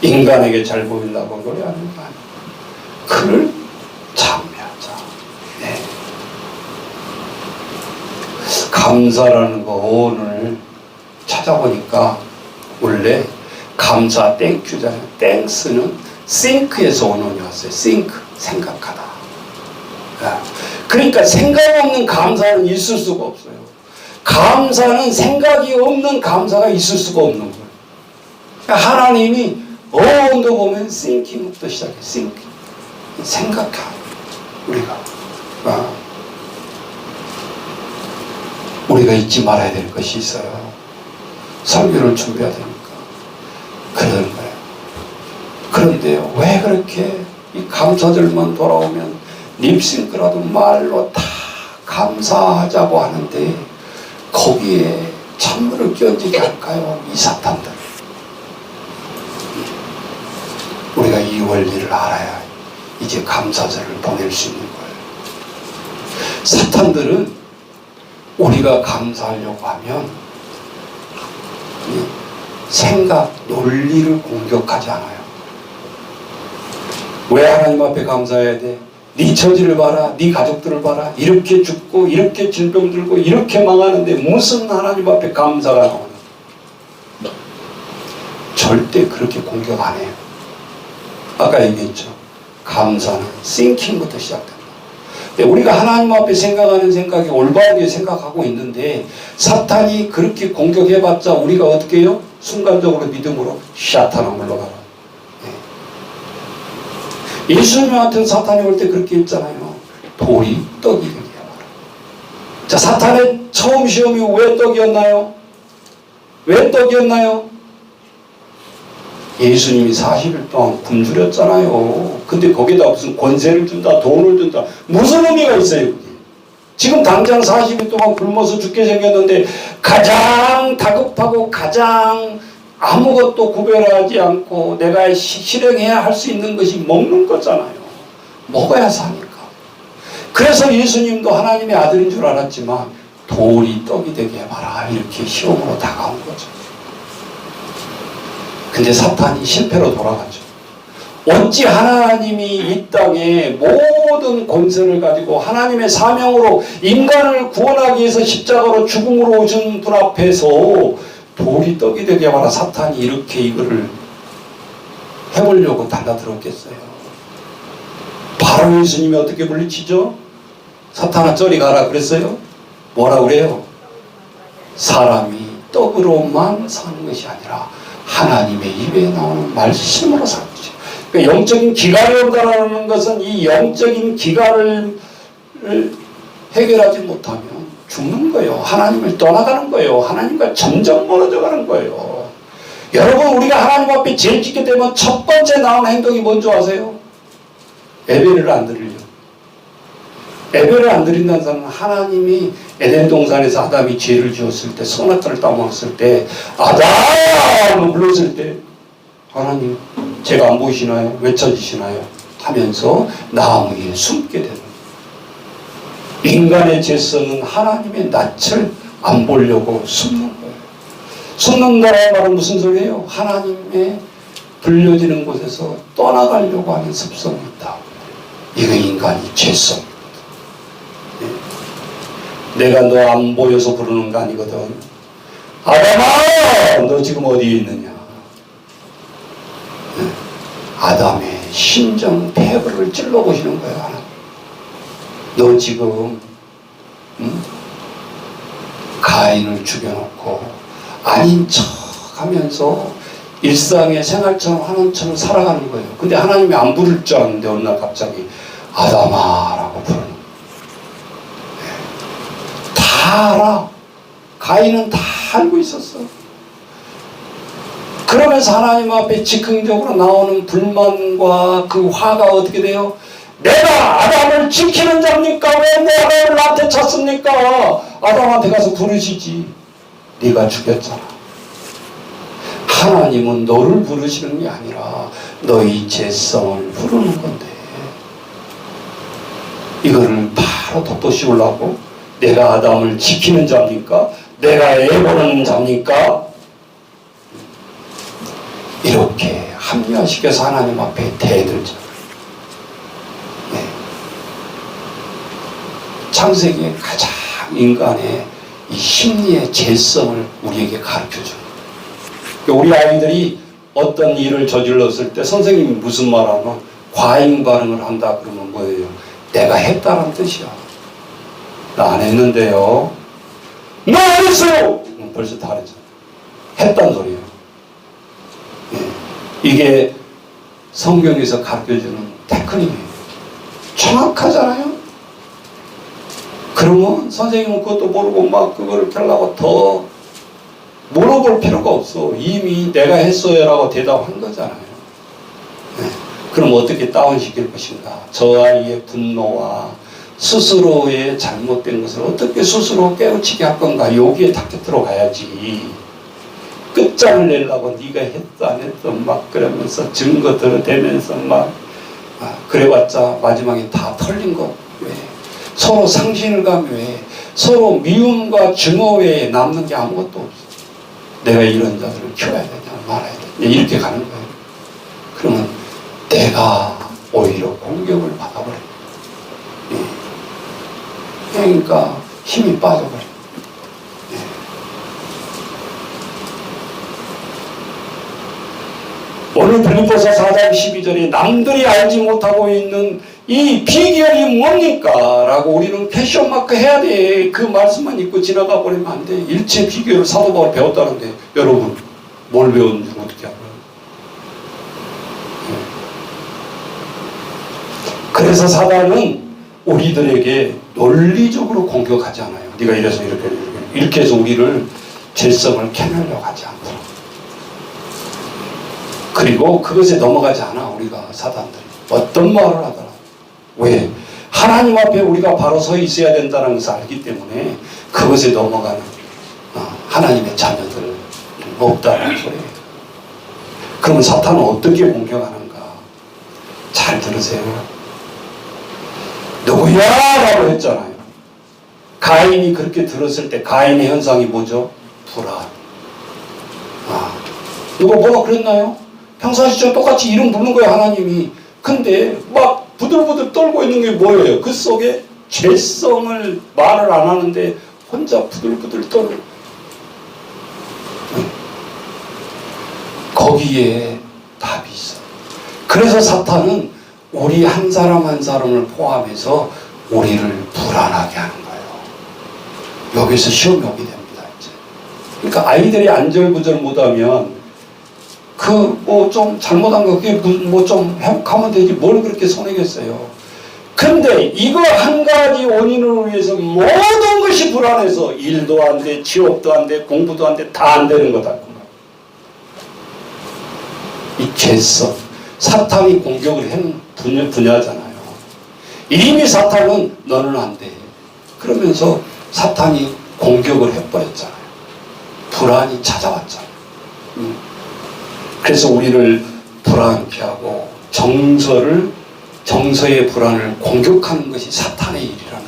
A: 인간에게 잘 보이려고 노래하는 거 아니에요. 그를 찬미하자. 네. 감사라는 거 오늘 찾아보니까 원래 감사 땡큐잖아요. 땡스는 think에서 원어원이 왔어요. think, 생각하다. 그러니까 생각 없는 감사는 있을 수가 없어요. 감사는 생각이 없는 감사가 있을 수가 없는 거예요. 그러니까 하나님이 어원도 보면 thinking부터 시작해. think. 생각하. 우리가 잊지 말아야 될 것이 있어요. 설교를 준비해야 되니까. 그런 거예요. 그런데요, 왜 그렇게 이 감사절만 돌아오면 립싱크라도 말로 다 감사하자고 하는데 거기에 찬물을 끼얹게 할까요? 이 사탄들. 우리가 이 원리를 알아야 이제 감사절을 보낼 수 있는 거예요. 사탄들은 우리가 감사하려고 하면 생각, 논리를 공격하지 않아요. 왜 하나님 앞에 감사해야 돼? 네 처지를 봐라, 네 가족들을 봐라, 이렇게 죽고 이렇게 질병 들고 이렇게 망하는데 무슨 하나님 앞에 감사가 나오냐? 절대 그렇게 공격 안 해요. 아까 얘기했죠. 감사는 thinking부터 시작된다. 우리가 하나님 앞에 생각하는 생각이 올바르게 생각하고 있는데 사탄이 그렇게 공격해봤자 우리가 어떻게 해요? 순간적으로 믿음으로 샤탄아 물러가라. 네. 예수님한테는 사탄이 올 때 그렇게 했잖아요. 돌이 떡이 되게 하라. 자, 사탄의 처음 시험이 왜 떡이었나요? 왜 떡이었나요? 예수님이 40일 동안 굶주렸잖아요. 근데 거기다 무슨 권세를 준다, 돈을 준다. 무슨 의미가 있어요, 그게? 지금 당장 40일 동안 굶어서 죽게 생겼는데 가장 다급하고 가장 아무것도 구별하지 않고 내가 실행해야 할 수 있는 것이 먹는 거잖아요. 먹어야 사니까. 그래서 예수님도 하나님의 아들인 줄 알았지만 돌이 떡이 되게 해봐라. 이렇게 시험으로 다가온 거죠. 근데 사탄이 실패로 돌아가죠. 어찌 하나님이 이 땅에 모든 권세를 가지고 하나님의 사명으로 인간을 구원하기 위해서 십자가로 죽음으로 오신 분 앞에서 돌이 떡이 되게 하라 사탄이 이렇게 이거를 해보려고 달라들었겠어요. 바로 예수님이 어떻게 물리치죠? 사탄아 저리 가라 그랬어요? 뭐라 그래요? 사람이 떡으로만 사는 것이 아니라 하나님의 입에 나오는 말씀으로 사는 것이죠. 그러니까 영적인 기갈을 온다는 것은 이 영적인 기갈을 해결하지 못하면 죽는 거예요. 하나님을 떠나가는 거예요. 하나님과 점점 멀어져 가는 거예요. 여러분 우리가 하나님 앞에 제일 짓게 되면 첫 번째 나오는 행동이 뭔지 아세요? 예배를 안 드리려. 예배를 안 드린다는 사람은 하나님이 에덴 동산에서 아담이 죄를 지었을 때 선악과를 따먹었을 때 아담을 불렀을 때 하나님 제가 안 보이시나요? 외쳐지시나요? 하면서 나무 위에 숨게 되는 인간의 죄성은 하나님의 낯을 안 보려고 숨는 거예요. 숨는다는 말은 무슨 소리예요? 하나님의 불려지는 곳에서 떠나가려고 하는 습성이 있다. 이거 인간의 죄성. 내가 너 안 보여서 부르는 거 아니거든. 아담아! 너 지금 어디에 있느냐? 아담의 심정 폐부를 찔러보시는 거야. 너 지금 가인을 죽여놓고 아닌 척 하면서 일상의 생활처럼 하는 척 살아가는 거예요. 근데 하나님이 안 부를 줄 알았는데 어느 날 갑자기 아담아 라고 부르는 거예요. 다 알아. 가인은 다 알고 있었어. 그러면서 하나님 앞에 즉흥적으로 나오는 불만과 그 화가 어떻게 돼요? 내가 아담을 지키는 자입니까? 왜 내 아담을 나한테 쳤습니까? 아담한테 가서 부르시지. 네가 죽였잖아. 하나님은 너를 부르시는 게 아니라 너희 죄성을 부르는 건데 이거를 바로 덮어씌우려고 내가 아담을 지키는 자입니까? 내가 애보는 자입니까? 이렇게 합리화시켜서 하나님 앞에 대들죠. 네. 창세기의 가장 인간의 이 심리의 재성을 우리에게 가르쳐줘요. 우리 아이들이 어떤 일을 저질렀을 때 선생님이 무슨 말 하면 과잉 반응을 한다 그러면 뭐예요? 내가 했다는 뜻이야. 나 안 했는데요. 나 안 했어요! 벌써 다르죠. 했단 소리예요. 예. 이게 성경에서 가르쳐주는 테크닉이에요. 정확하잖아요? 그러면 선생님은 그것도 모르고 막 그거를 하려고 더 물어볼 필요가 없어. 이미 내가 했어요라고 대답한 거잖아요. 네. 그럼 어떻게 다운시킬 것인가? 저 아이의 분노와 스스로의 잘못된 것을 어떻게 스스로 깨우치게 할 건가? 여기에 딱 들어가야지. 끝장을 내려고 네가 했어 안 했어 막 그러면서 증거 들어대면서 막 그래봤자 마지막에 다 털린 거 왜? 서로 상실을 가며 왜? 서로 미움과 증오 외에 남는 게 아무것도 없어. 내가 이런 자들을 키워야 되냐 말아야 되냐 이렇게 가는 거예요. 그러면 내가 오히려 공격을 받아버려요. 그러니까 힘이 빠져버려요. 오늘 빌립보서 4장 12절에 남들이 알지 못하고 있는 이 비결이 뭡니까? 라고 우리는 패션마크 해야 돼. 그 말씀만 읽고 지나가 버리면 안 돼. 일체 비결을 사도 바울이 배웠다는데 여러분 뭘 배웠는지 어떻게 알아요? 그래서 사단은 우리들에게 논리적으로 공격하지 않아요. 네가 이래서 이렇게 해서 우리를 죄성을 캐내려고 하지 않더라. 그리고 그것에 넘어가지 않아. 우리가 사단들이 어떤 말을 하더라. 왜? 하나님 앞에 우리가 바로 서 있어야 된다는 것을 알기 때문에 그것에 넘어가는 하나님의 자녀들 없다는 소리예요. 그러면 사탄은 어떻게 공격하는가? 잘 들으세요. 누구야? 라고 했잖아요. 가인이 그렇게 들었을 때 가인의 현상이 뭐죠? 불안. 누가 뭐라 그랬나요? 평상시처럼 똑같이 이름 부르는 거예요, 하나님이. 근데 막 부들부들 떨고 있는 게 뭐예요? 그 속에 죄성을 말을 안 하는데 혼자 부들부들 떨고. 거기에 답이 있어요. 그래서 사탄은 우리 한 사람 한 사람을 포함해서 우리를 불안하게 하는 거예요. 여기서 시험이 오게 됩니다, 이제. 그러니까 아이들이 안절부절 못하면 뭐 좀 잘못한 거 그게 뭐 좀 회복하면 되지 뭘 그렇게 손해겠어요. 근데 이거 한 가지 원인을 위해서 모든 것이 불안해서 일도 안 돼, 취업도 안 돼, 공부도 안 돼, 다 안 되는 거다. 이 죄성, 사탄이 공격을 하는 분야잖아요. 이미 사탄은 너는 안 돼. 그러면서 사탄이 공격을 해버렸잖아요. 불안이 찾아왔잖아요. 그래서 우리를 불안케 하고 정서의 불안을 공격하는 것이 사탄의 일이라는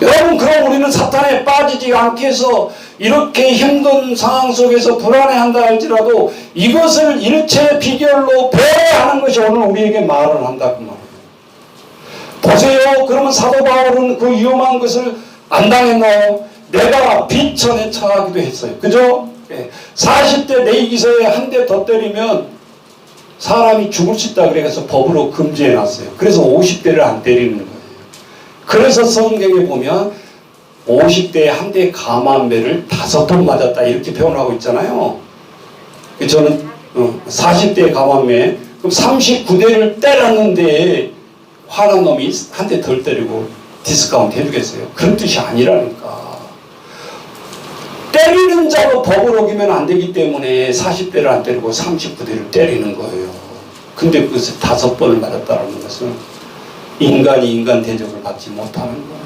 A: 거예요. 여러분, 그럼 우리는 사탄에 빠지지 않게 해서 이렇게 힘든 상황 속에서 불안해한다 할지라도 이것을 일체 비결로 배워하는 것이 오늘 우리에게 말을 한다 그 말이에요. 보세요. 그러면 사도 바울은 그 위험한 것을 안 당했나요? 내가 비천에 처하기도 했어요. 그죠? 40대 내기서에 한 대 더 때리면 사람이 죽을 수 있다 그래서 법으로 금지해 놨어요. 그래서 50대를 안 때리는 거예요. 그래서 성경에 보면 50대에 한 대 감한매를 5번 맞았다 이렇게 표현하고 있잖아요. 저는 40대에 감한매 그럼 39대를 때렸는데 화난 놈이 한 대 덜 때리고 디스카운트 해주겠어요? 그런 뜻이 아니라니까. 때리는 자로 법을 어기면 안 되기 때문에 40대를 안 때리고 39대를 때리는 거예요. 근데 그것을 5번을 맞았다는 것은 인간이 인간 대접을 받지 못하는 거예요.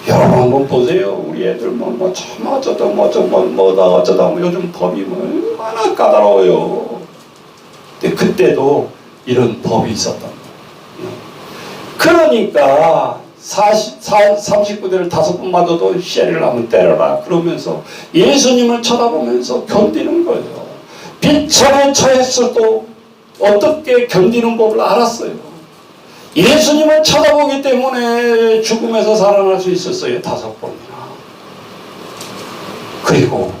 A: 여러분 한번 보세요. 우리 애들 참 어쩌다 뭐다 어쩌다 요즘 법이 얼마나 까다로워요. 근데 그때도 이런 법이 있었단 말이에요. 그러니까 39대를 5번 맞아도 쉐리를 하면 때려라 그러면서 예수님을 쳐다보면서 견디는 거예요. 비참에 처했어도 어떻게 견디는 법을 알았어요. 예수님을 쳐다보기 때문에 죽음에서 살아날 수 있었어요. 5번이나. 그리고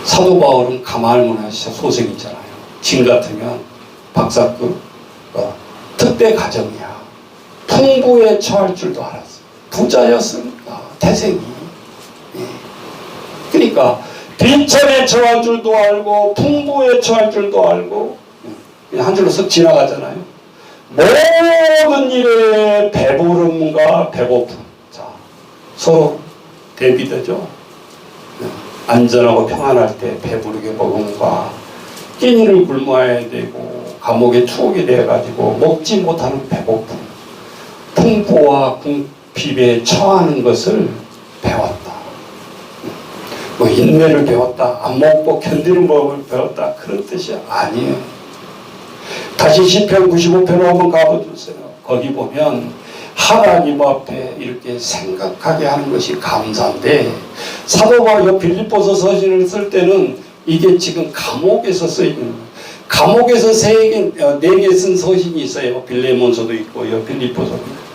A: 사도 바울은 가마알문화 소생이잖아요. 진 같으면 박사급 특대 가정이야. 풍부에 처할 줄도 알았어요. 부자였으니까 태생이. 그러니까 빈천에 처할 줄도 알고 풍부에 처할 줄도 알고 그냥 한 줄로 쓱 지나가잖아요. 모든 일에 배부름과 배고픔. 자, 서로 대비되죠. 안전하고 평안할 때 배부르게 먹음과 끼니를 굶어야 되고 감옥에 투옥이 돼가지고 먹지 못하는 배고픔, 풍부와 궁핍에 처하는 것을 배웠다. 뭐 인내를 배웠다, 안 먹고 견디는 법을 배웠다 그런 뜻이 아니에요. 다시 시편 95편으로 한번 가보주세요. 거기 보면 하나님 앞에 이렇게 생각하게 하는 것이 감사인데 사도 바울이 빌립보서 서신을 쓸 때는 이게 지금 감옥에서 쓰이는 거예요. 감옥에서 4개 쓴 서신이 있어요. 빌레몬서도 있고 빌립보서도 있고.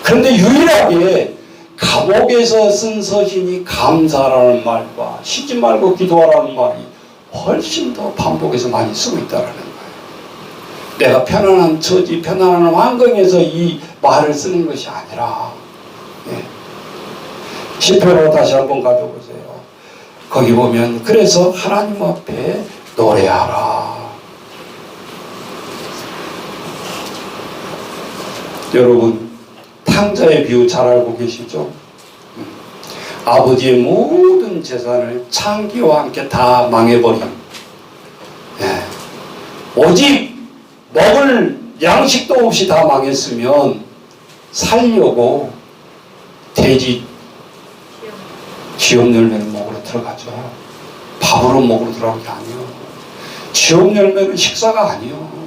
A: 그런데 유일하게 감옥에서 쓴 서신이 감사라는 말과 쉬지 말고 기도하라는 말이 훨씬 더 반복해서 많이 쓰고 있다는 거예요. 내가 편안한 처지, 편안한 환경에서 이 말을 쓰는 것이 아니라 시편으로 다시 한번 가져보세요. 거기 보면 그래서 하나님 앞에 노래하라. 여러분 탕자의 비유 잘 알고 계시죠? 아버지의 모든 재산을 창기와 함께 다 망해버린 오직 먹을 양식도 없이 다 망했으면 살려고 돼지 지업 열매를 먹으러 들어가죠. 밥으로 먹으러 들어간 게 아니에요. 지업 열매는 식사가 아니에요.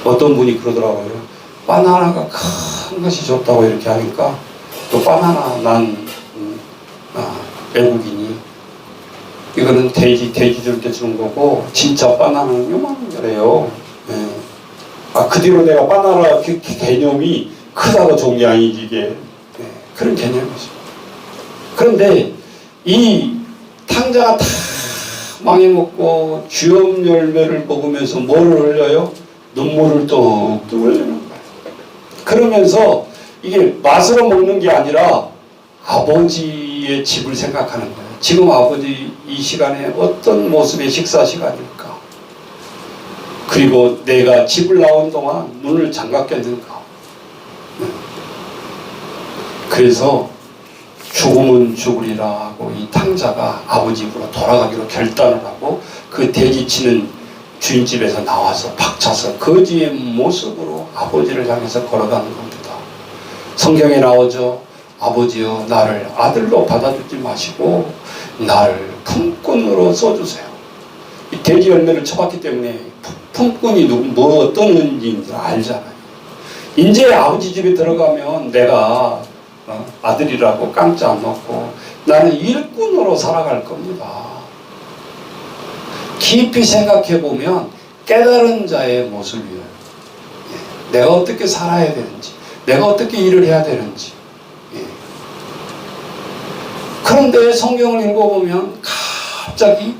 A: 어떤 분이 그러더라고요. 바나나가 큰 것이 좋다고 이렇게 하니까 또 바나나 난 외국인이 이거는 돼지 줄 때 주는 거고 진짜 바나나는 요만한 거래요. 그 뒤로 내가 바나나 개념이 크다고 좋은 게 아니지 이게 그런 개념이죠. 그런데 이 탕자가 다 망해먹고 쥐업 열매를 먹으면서 뭐를 흘려요? 눈물을 뚝뚝 흘리는 거예요. 그러면서 이게 맛으로 먹는 게 아니라 아버지의 집을 생각하는 거예요. 지금 아버지 이 시간에 어떤 모습의 식사 시간일까? 그리고 내가 집을 나온 동안 눈을 잠갔겠는가? 그래서 죽으면 죽으리라 하고 이 탕자가 아버지 집으로 돌아가기로 결단을 하고 그 돼지치는 주인집에서 나와서 박차서 거지의 모습으로 아버지를 향해서 걸어가는 겁니다. 성경에 나오죠. 아버지여 나를 아들로 받아주지 마시고 나를 품꾼으로 써주세요. 이 돼지 열매를 쳐봤기 때문에 품꾼이 뭐 어떤 의미인지 알잖아요. 이제 아버지 집에 들어가면 내가 아들이라고 깜짝 안 먹고 나는 일꾼으로 살아갈 겁니다. 깊이 생각해 보면 깨달은 자의 모습이에요. 내가 어떻게 살아야 되는지, 내가 어떻게 일을 해야 되는지. 그런데 성경을 읽어보면 갑자기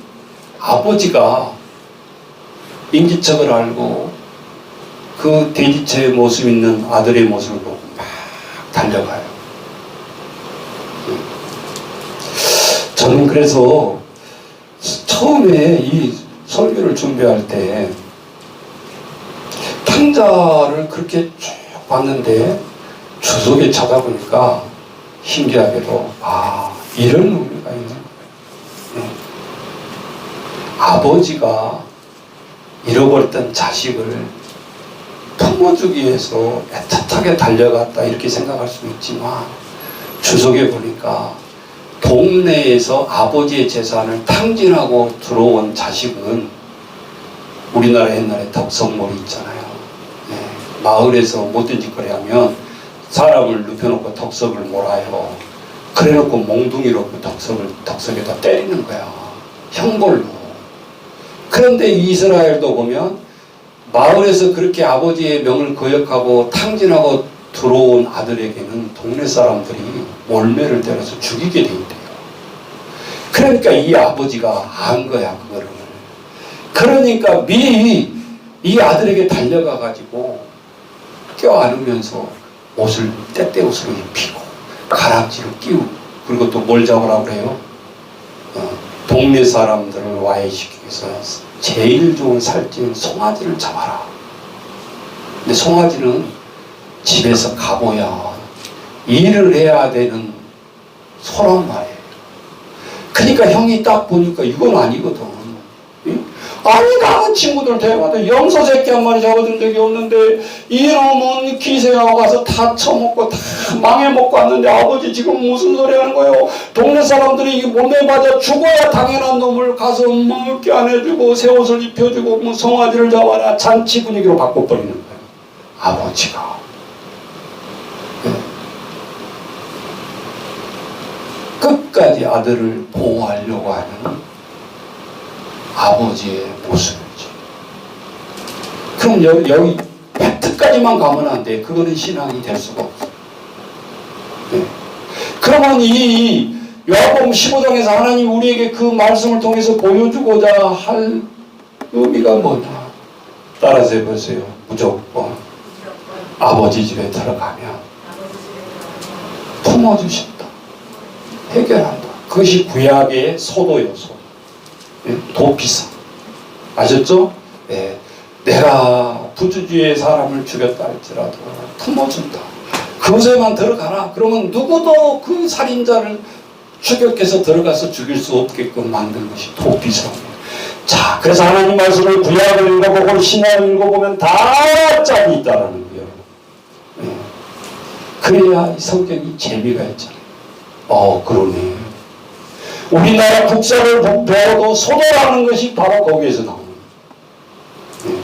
A: 아버지가 인기척을 알고 그 돼지처의 모습 있는 아들의 모습을 보고 막 달려가요. 저는 그래서 처음에 이 설교를 준비할 때 탕자를 그렇게 쭉 봤는데 주석에 찾아보니까 신기하게도 이런 의미가 있는 거예요. 아버지가 잃어버렸던 자식을 품어주기 위해서 애틋하게 달려갔다 이렇게 생각할 수 있지만 주석에 보니까 동네에서 아버지의 재산을 탕진하고 들어온 자식은 우리나라 옛날에 덕성몰이 있잖아요. 네. 마을에서 못된 짓거리 하면 사람을 눕혀놓고 덕석을 몰아요. 그래놓고 몽둥이로 그 덕석에다 때리는 거야. 형벌로. 그런데 이스라엘도 보면 마을에서 그렇게 아버지의 명을 거역하고 탕진하고 들어온 아들에게는 동네 사람들이 몰매를 때려서 죽이게 돼 있대요. 그러니까 이 아버지가 안 거야, 그거를. 그러니까 미리 이 아들에게 달려가 가지고 껴안으면서 옷을 때때옷으로 입히고 가락지를 끼우고, 그리고 또 뭘 잡으라고 그래요? 동네 사람들을 와해시키기 위해서 제일 좋은 살찌는 송아지를 잡아라. 근데 송아지는 집에서 가보야 일을 해야 되는 소란 말이에요. 그러니까 형이 딱 보니까 이건 아니거든. 응? 아니, 나는 친구들 데려가도 염소 새끼 한 마리 잡아준 적이 없는데 이놈은 기생하고 가서 다 처먹고 다 망해먹고 왔는데 아버지 지금 무슨 소리 하는 거예요? 동네 사람들이 이게 몸에 맞아 죽어야 당연한 놈을 가서 먹게 안 해주고 새 옷을 입혀주고 뭐 송아지를 잡아라, 잔치 분위기로 바꿔버리는 거예요. 아버지가. 네. 끝까지 아들을 보호하려고 하는 아버지의 모습이죠. 그럼 여기 팩트까지만 가면 안 돼. 그거는 신앙이 될 수가 없어. 네. 그러면 이 요한복음 15장에서 하나님 우리에게 그 말씀을 통해서 보여주고자 할 의미가 뭐냐? 따라서 해보세요. 무조건 아버지 집에 들어가면 품어주신다. 해결한다. 그것이 구약의 소도요소. 도피성. 아셨죠? 네. 내가 부주주의 사람을 죽였다 할지라도 품어준다. 그곳에만 들어가라. 그러면 누구도 그 살인자를 추격해서 들어가서 죽일 수 없게끔 만든 것이 도피성이에요. 자, 그래서 하나님 말씀을 구약을 읽어보고 신약을 읽어보면 다 짝이 있다라는 거예요. 네. 그래야 성경이 재미가 있잖아요. 그러네. 우리나라 국사를 배워도 소도라는 것이 바로 거기에서 나오는 거예요.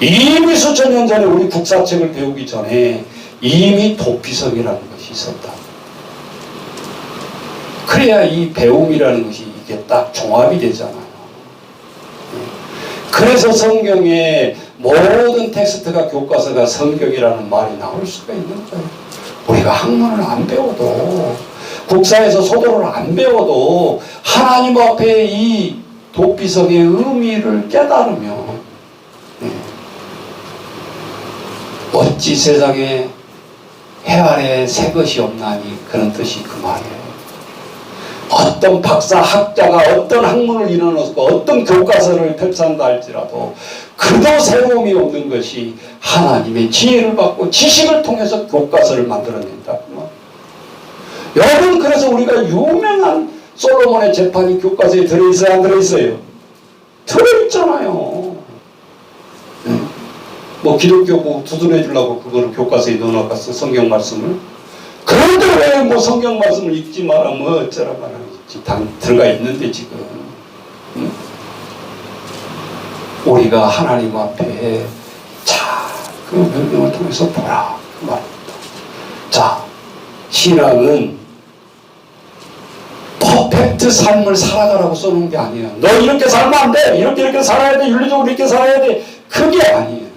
A: 이미 수천 년 전에 우리 국사책을 배우기 전에 이미 도피성이라는 것이 있었다. 그래야 이 배움이라는 것이 이게 딱 종합이 되잖아요. 그래서 성경의 모든 텍스트가 교과서가 성경이라는 말이 나올 수가 있는 거예요. 우리가 학문을 안 배워도, 국사에서 소도를 안 배워도 하나님 앞에 이 도피성의 의미를 깨달으면 어찌 세상에 해 아래 새 것이 없나니, 그런 뜻이 그 말이에요. 어떤 박사 학자가 어떤 학문을 이뤄놓고 어떤 교과서를 펼친다 할지라도 그도 새로움이 없는 것이 하나님의 지혜를 받고 지식을 통해서 교과서를 만들어낸다. 여러분, 그래서 우리가 유명한 솔로몬의 재판이 교과서에 들어있어요, 안 들어있어요? 들어있잖아요. 뭐 기독교 뭐 두드려 주려고 그거를 교과서에 넣어놨겠어, 성경 말씀을. 그런데 왜 뭐 성경 말씀을 읽지 마라 뭐 어쩌라 마라 들어가 있는데 지금. 우리가 하나님 앞에 그 명령을 통해서 보라 그 말입니다. 자, 신앙은 퍼펙트 삶을 살아가라고 써놓은 게 아니에요. 너 이렇게 살면 안 돼, 이렇게 살아야 돼, 윤리적으로 이렇게 살아야 돼, 그게 아니에요.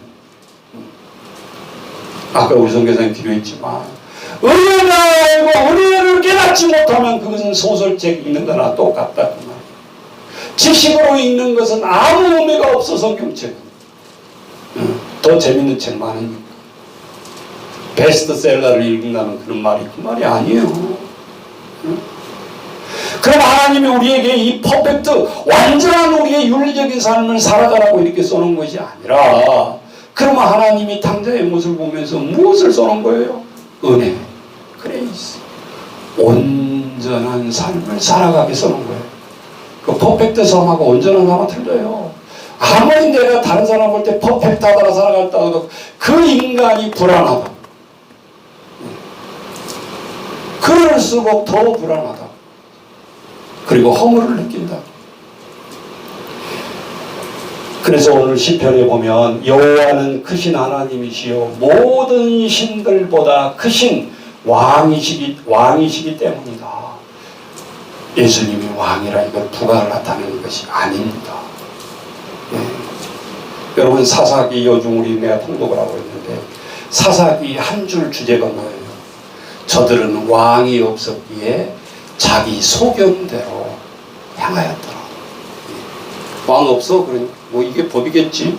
A: 아까 우리 선교사님 기도했지만 은혜가 알고 은혜를 깨닫지 못하면 그것은 소설책 읽는 거나 똑같다 그 말이에요. 지식으로 읽는 것은 아무 의미가 없어. 성경책은 더 재밌는 책 많으니까. 베스트셀러를 읽는다는 그런 말이 그 말이 아니에요. 그럼 하나님이 우리에게 이 퍼펙트 완전한 우리의 윤리적인 삶을 살아가라고 이렇게 써놓은 것이 아니라, 그러면 하나님이 탕자의 모습을 보면서 무엇을 써놓은 거예요? 은혜, 그레이스, 온전한 삶을 살아가게 써놓은 거예요. 그 퍼펙트 삶하고 온전한 삶은 틀려요. 아무리 내가 다른 사람 볼 때 퍼펙트하다가 살아갔다 해도 그 인간이 불안하다. 그럴수록 더 불안하다. 그리고 허물을 느낀다. 그래서 오늘 시편에 보면 여호와는 크신 하나님이시요 모든 신들보다 크신 왕이시기 때문이다. 예수님이 왕이라 이걸 부가를 나타내는 것이 아닙니다. 예. 여러분 사사기 요즘 우리 내가 통독을 하고 있는데 사사기 한 줄 주제가 뭐예요? 저들은 왕이 없었기에 자기 소견대로 행하였더라. 왕 없어? 그러니 뭐 이게 법이겠지.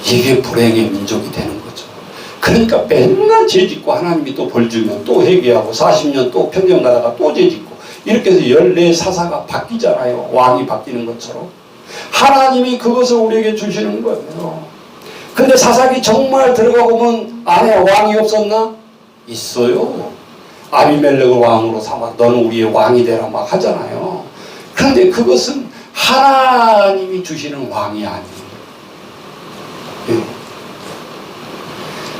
A: 이게 불행의 민족이 되는 거죠. 그러니까 맨날 죄짓고 하나님이 또 벌 주면 또 회개하고 40년 또 평경 가다가 또 죄짓고 이렇게 해서 14사사가 바뀌잖아요. 왕이 바뀌는 것처럼. 하나님이 그것을 우리에게 주시는 거예요. 근데 사사기 정말 들어가 보면 안에 왕이 없었나? 있어요. 아비멜렉을 왕으로 삼아 너는 우리의 왕이 되라 막 하잖아요. 그런데 그것은 하나님이 주시는 왕이 아니에요. 예.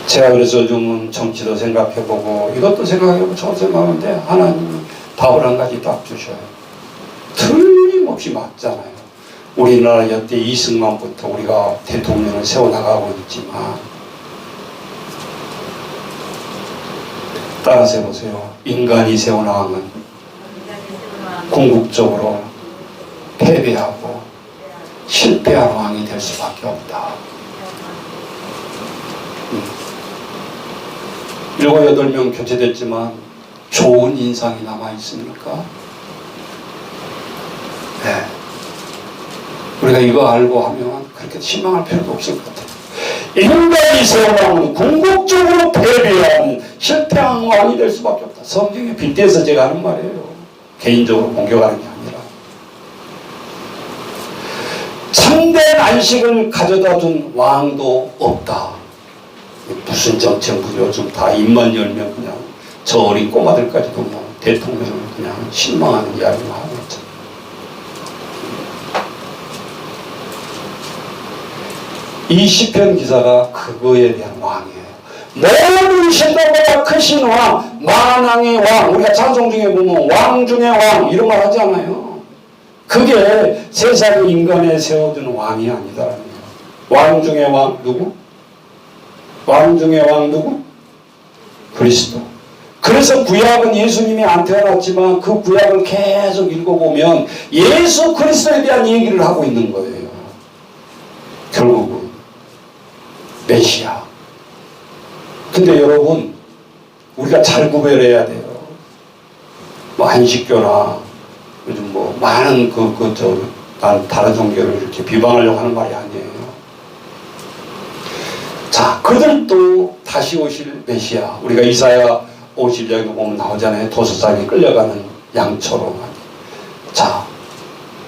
A: 제가 그래서 요즘은 정치도 생각해보고 이것도 생각해보고 저것도 생각하는데 하나님이 답을 한 가지 딱 주셔요. 틀림없이 맞잖아요. 우리나라 여태 이승만부터 우리가 대통령을 세워나가고 있지만 따라서 해보세요. 인간이 세워나가면 궁극적으로 패배하고 실패한 왕이 될 수밖에 없다. 7, 8명 교체됐지만 좋은 인상이 남아있습니까? 네. 우리가 이거 알고 하면 그렇게 실망할 필요도 없을 것 같아요. 인간이 세워나오는 궁극적으로 패배한 실패한 왕이 될 수밖에 없다. 성경에 빗대서 제가 하는 말이에요. 개인적으로 공격하는 게 아니라. 참된 안식을 가져다 준 왕도 없다. 무슨 정책 요즘 다 입만 열면 그냥 저 어린 꼬마들까지도 뭐 대통령을 그냥 실망하는 이야기만 하고 있죠. 이 시편 기사가 그거에 대한 왕이에요. 모든 신들보다 크신 왕, 만왕의 왕. 우리가 찬송 중에 보면 왕 중의 왕 이런 말 하지 않아요. 그게 세상의 인간에 세워준 왕이 아니다라는 거예요. 왕 중의 왕 누구? 왕 중의 왕 누구? 그리스도. 그래서 구약은 예수님이 안 태어났지만 그 구약을 계속 읽어보면 예수 그리스도에 대한 얘기를 하고 있는 거예요. 결국은 메시아. 근데 여러분 우리가 잘 구별해야 돼요. 뭐 안식교나 요즘 뭐 많은 다른 종교를 이렇게 비방하려고 하는 말이 아니에요. 자, 그들도 다시 오실 메시아. 우리가 이사야 50장에 보면 나오잖아요. 도서장에 끌려가는 양처럼. 자,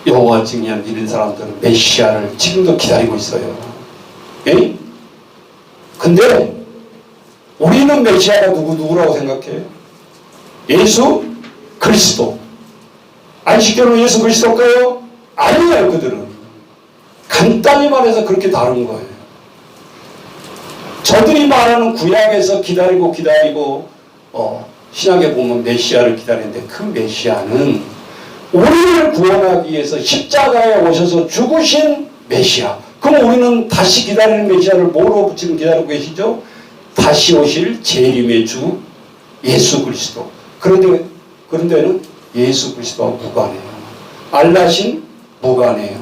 A: 여호와 증인 믿는 사람들은 메시아를 지금도 기다리고 있어요. 예? 근데 우리는 메시아가 누구라고 생각해요? 예수 그리스도. 안식교는 예수 그리스도일까요? 아니에요. 그들은 간단히 말해서 그렇게 다른 거예요. 저들이 말하는 구약에서 기다리고 신약에 보면 메시아를 기다리는데 그 메시아는 우리를 구원하기 위해서 십자가에 오셔서 죽으신 메시아. 그럼 우리는 다시 기다리는 메시아를 뭐로 지금 기다리고 계시죠? 다시 오실 재림의 주 예수 그리스도. 그런데는 예수 그리스도와 무관해요. 알라신 무관해요.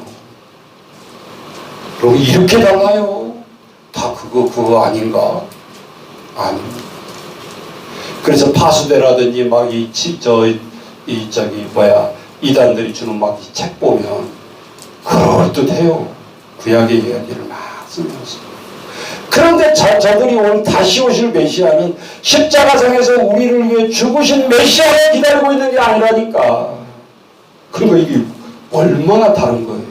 A: 그럼 이렇게 달라요. 다 그거 아닌가? 아닙니다. 그래서 파수대라든지 막 이단들이 주는 막 이 책 보면 그럴듯해요. 구약의 이야기를 막 쓰면서. 그런데 저들이 오늘 다시 오실 메시아는 십자가상에서 우리를 위해 죽으신 메시아를 기다리고 있는 게 아니라니까. 그러니까 이게 얼마나 다른 거예요.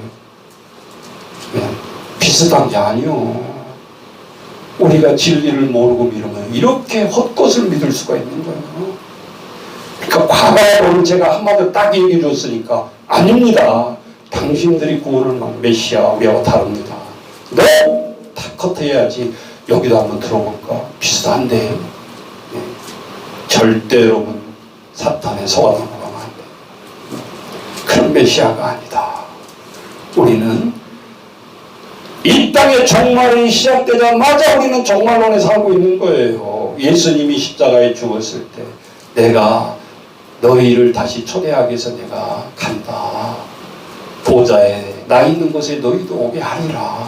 A: 그냥 비슷한 게 아니요. 우리가 진리를 모르고 믿으면 이렇게 헛것을 믿을 수가 있는 거예요. 그러니까 과거에 오늘 제가 한마디로 딱 얘기해 줬으니까 아닙니다. 당신들이 구원을 막 메시아 우리하고 다릅니다. 너 다 컷해야지. 여기도 한번 들어볼까? 비슷한데 네. 절대 여러분 사탄의 속아 넘어가면 안 돼. 그런 메시아가 아니다. 우리는 이 땅의 종말이 시작되자마자 우리는 종말론에 살고 있는 거예요. 예수님이 십자가에 죽었을 때 내가 너희를 다시 초대하기 위해서 내가 간다. 보좌에 나 있는 곳에 너희도 오게 하리라.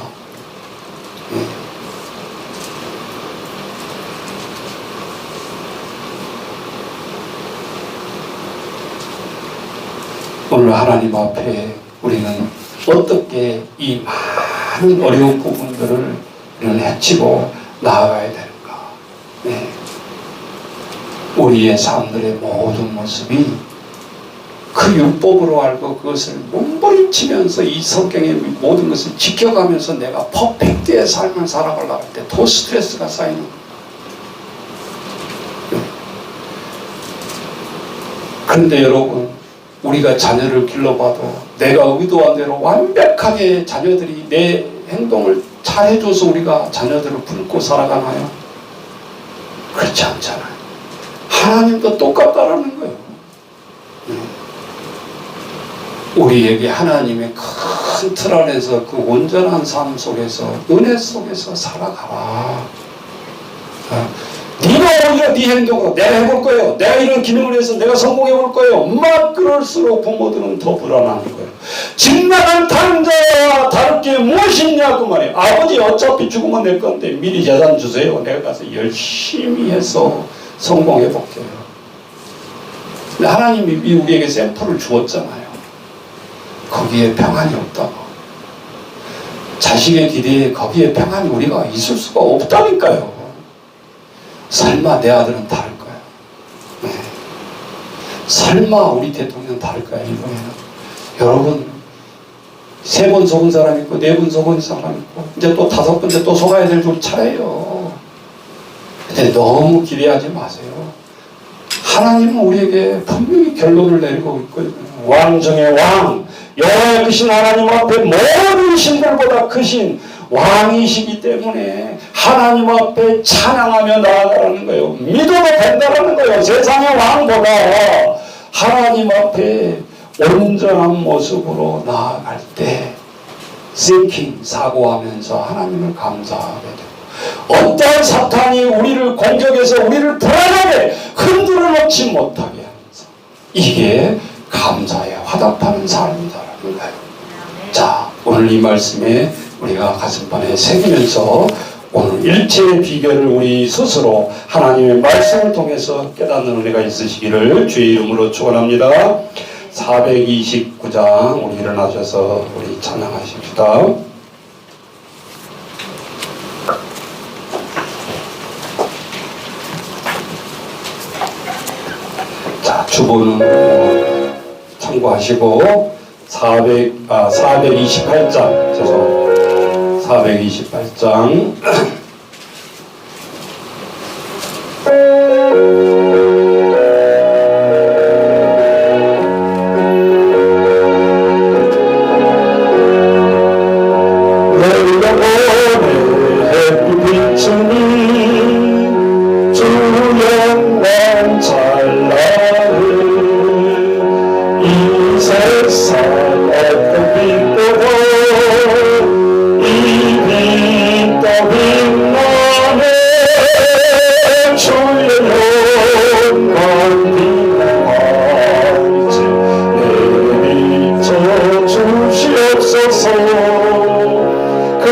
A: 오늘 하나님 앞에 우리는 어떻게 이 많은 어려운 부분들을 우리는 헤치고 나아가야 되는가. 우리의 사람들의 모든 모습이 그 율법으로 알고 그것을 몸부림치면서 이 성경의 모든 것을 지켜가면서 내가 퍼펙트의 삶을 살아가려고 할 때 더 스트레스가 쌓이는 거예요. 그런데 여러분, 우리가 자녀를 길러봐도 내가 의도한 대로 완벽하게 자녀들이 내 행동을 잘해줘서 우리가 자녀들을 품고 살아가나요? 그렇지 않잖아요. 하나님도 똑같다라는 거예요. 우리에게 하나님의 큰 틀 안에서 그 온전한 삶 속에서 은혜 속에서 살아가라. 네가 오히려 네 행동으로 내가 해볼 거예요. 내가 이런 기능을 해서 내가 성공해 볼 거예요. 막 그럴수록 부모들은 더 불안한 거예요. 집 나간 다른 자와 다를 게 무엇이냐 그 말이에요. 아버지 어차피 죽으면 낼 건데 미리 재산 주세요. 내가 가서 열심히 해서 성공해 볼게요. 근데 하나님이 우리에게 샘플을 주었잖아요. 거기에 평안이 없다고. 자식의 기대에 거기에 평안이 우리가 있을 수가 없다니까요. 설마 내 아들은 다를 거야. 설마 우리 대통령 다를 거야 이번에는. 여러분 3번 속은 사람 있고 4번 속은 사람 있고 이제 또 5번째 또 속아야 될 우리 차례예요. 근데 너무 기대하지 마세요. 하나님은 우리에게 분명히 결론을 내리고 있거든요. 왕 중에 왕, 여호와의 크신 하나님 앞에 모든 신들보다 크신 왕이시기 때문에 하나님 앞에 찬양하며 나아가라는 거예요. 믿어도 된다라는 거예요. 세상의 왕보다 하나님 앞에 온전한 모습으로 나아갈 때 thinking, 사고하면서 하나님을 감사하게 되고 어떠한 사탄이 우리를 공격해서 우리를 불안하게 흔들어 놓지 못하게 하면서 이게 감사에 화답하는 삶이다라는 거예요. 자, 오늘 이 말씀에 우리가 가슴판에 새기면서 오늘 일체의 비결을 우리 스스로 하나님의 말씀을 통해서 깨닫는 은혜가 있으시기를 주의 이름으로 축원합니다. 429장 우리 일어나셔서 우리 찬양하십시다. 자, 주보는 참고하시고 428장 죄송합니다. 428장 주시옵소서. 그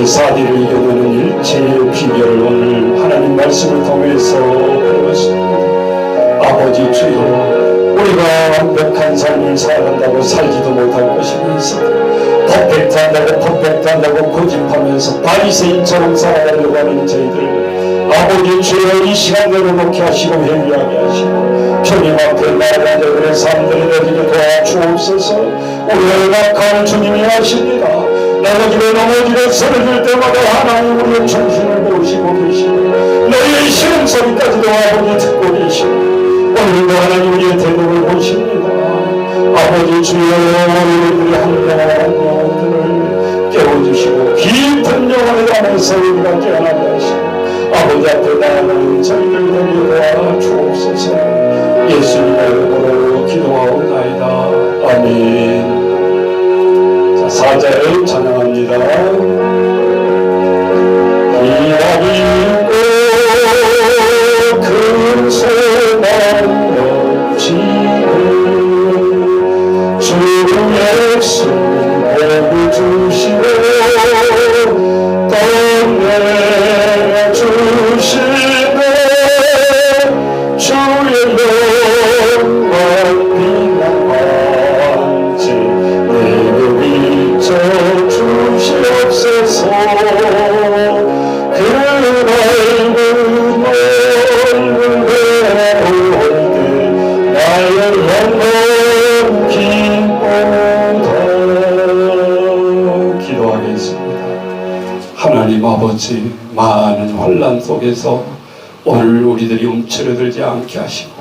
A: 사디를 이겨내는 일체의 비결을 오늘 하나님 말씀을 통해서 배웠습니다. 아버지 주여, 우리가 완벽한 삶을 살아간다고 살지도 못할 것이면서 퍼펙트한다고 고집하면서 바리새인처럼 살아가려고 하는 저희들, 아버지 주여 이 시간 내려놓게 하시고 회개하게 하시고 주님 앞에 나아가는 저들의 삶들을 내리게 도와주옵소서. 우리를 낙하는 주님이 하십니다. 넘어지고 쓰러질 때마다 하나님 우리의 정신을 보시고 계시고 너희의 신음소리까지도 아버지 듣고 계시고 오늘도 하나님 우리의 태도를 보십니다. 아버지 주여, 우리들이 한 영혼들을 깨워주시고 깊은 영혼에 담아서 우리가 깨어나게 하시고 아버지 앞에 나아가는 저희들 되게 도와주옵소서. 예수님의 이름으로 기도하옵나이다. 아멘. 자, 4절 찬양합니다. 기다리고 큰 소망 넘치는 주 예수 복을 주시고 떠내 주시네 주의 영광 빛난 왕지 내게 비춰 주시옵소서. 그 넓은 넓은 배울 때 나의 영혼 기쁘다. 기도하겠습니다. 하나님 아버지, 많은 환난 속에서 오늘 우리들이 움츠러들지 않게 하시고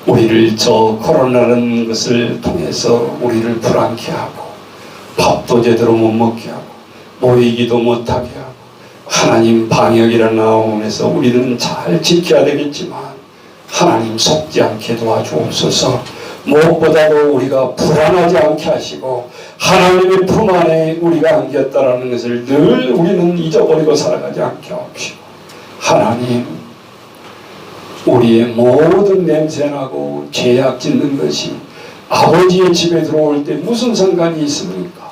A: 우리를 저 코로나라는 것을 통해서 우리를 불안케 하고 밥도 제대로 못 먹게 하고 모이기도 못하게 하고 하나님 방역이라는 나옴에서 우리는 잘 지켜야 되겠지만 하나님 속지 않게 도와주옵소서. 무엇보다도 우리가 불안하지 않게 하시고 하나님의 품 안에 우리가 안겼다라는 것을 늘 우리는 잊어버리고 살아가지 않게 하옵시고 하나님, 우리의 모든 냄새나고 죄악 짓는 것이 아버지의 집에 들어올 때 무슨 상관이 있습니까?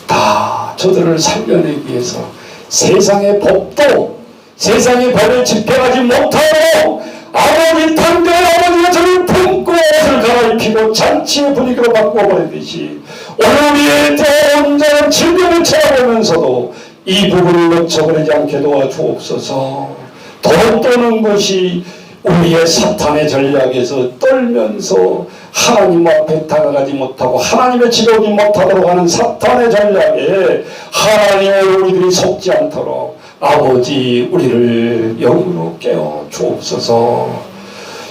A: 다 저들을 살려내기 위해서 세상의 법도 세상의 법을 집행하지 못하고 아버지 당대의 아버지가 저를 품고 옷을 갈아입히고 잔치의 분위기로 바꾸어버리듯이 오늘 우리의 온전한 질병을 찾아보면서도 이 부분을 놓쳐버리지 않게 도와주옵소서. 돈 떠는 것이 우리의 사탄의 전략에서 떨면서 하나님 앞에 다가가지 못하고 하나님의 집에 오지 못하도록 하는 사탄의 전략에 하나님을 우리들이 속지 않도록 아버지 우리를 영으로 깨워 주옵소서.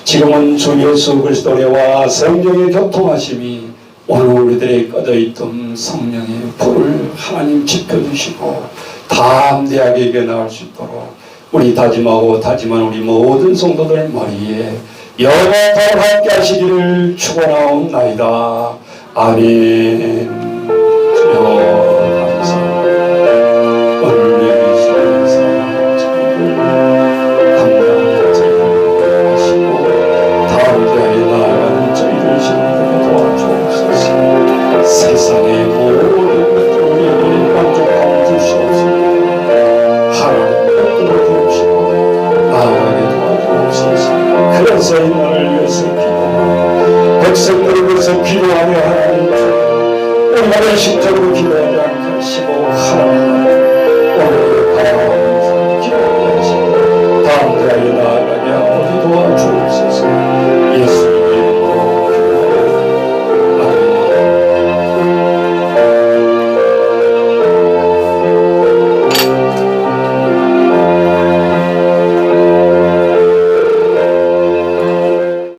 A: 지금은 주 예수 그리스도와 성령의 교통하심이 오늘 우리들의 꺼져있던 성령의 불을 하나님 지펴주시고 담대하게 이겨나갈 수 있도록 우리 다짐하고 다짐한 우리 모든 성도들 머리에 영원토록 함께 하시기를 축원하옵나이다. 아멘. 주여 감사합니다. 오늘 예배 시간에서 저희를 감당하게 하시고 담대하게 나아가는 저희들 신앙들을 도와주옵소서. 세상의 모든 우리에게 만족함을 줄 수 없습니다. 하나님 그래서 이 날을 위해서 기도하고 백성들을 위해서 기도하며 하나님 우리가 의식적으로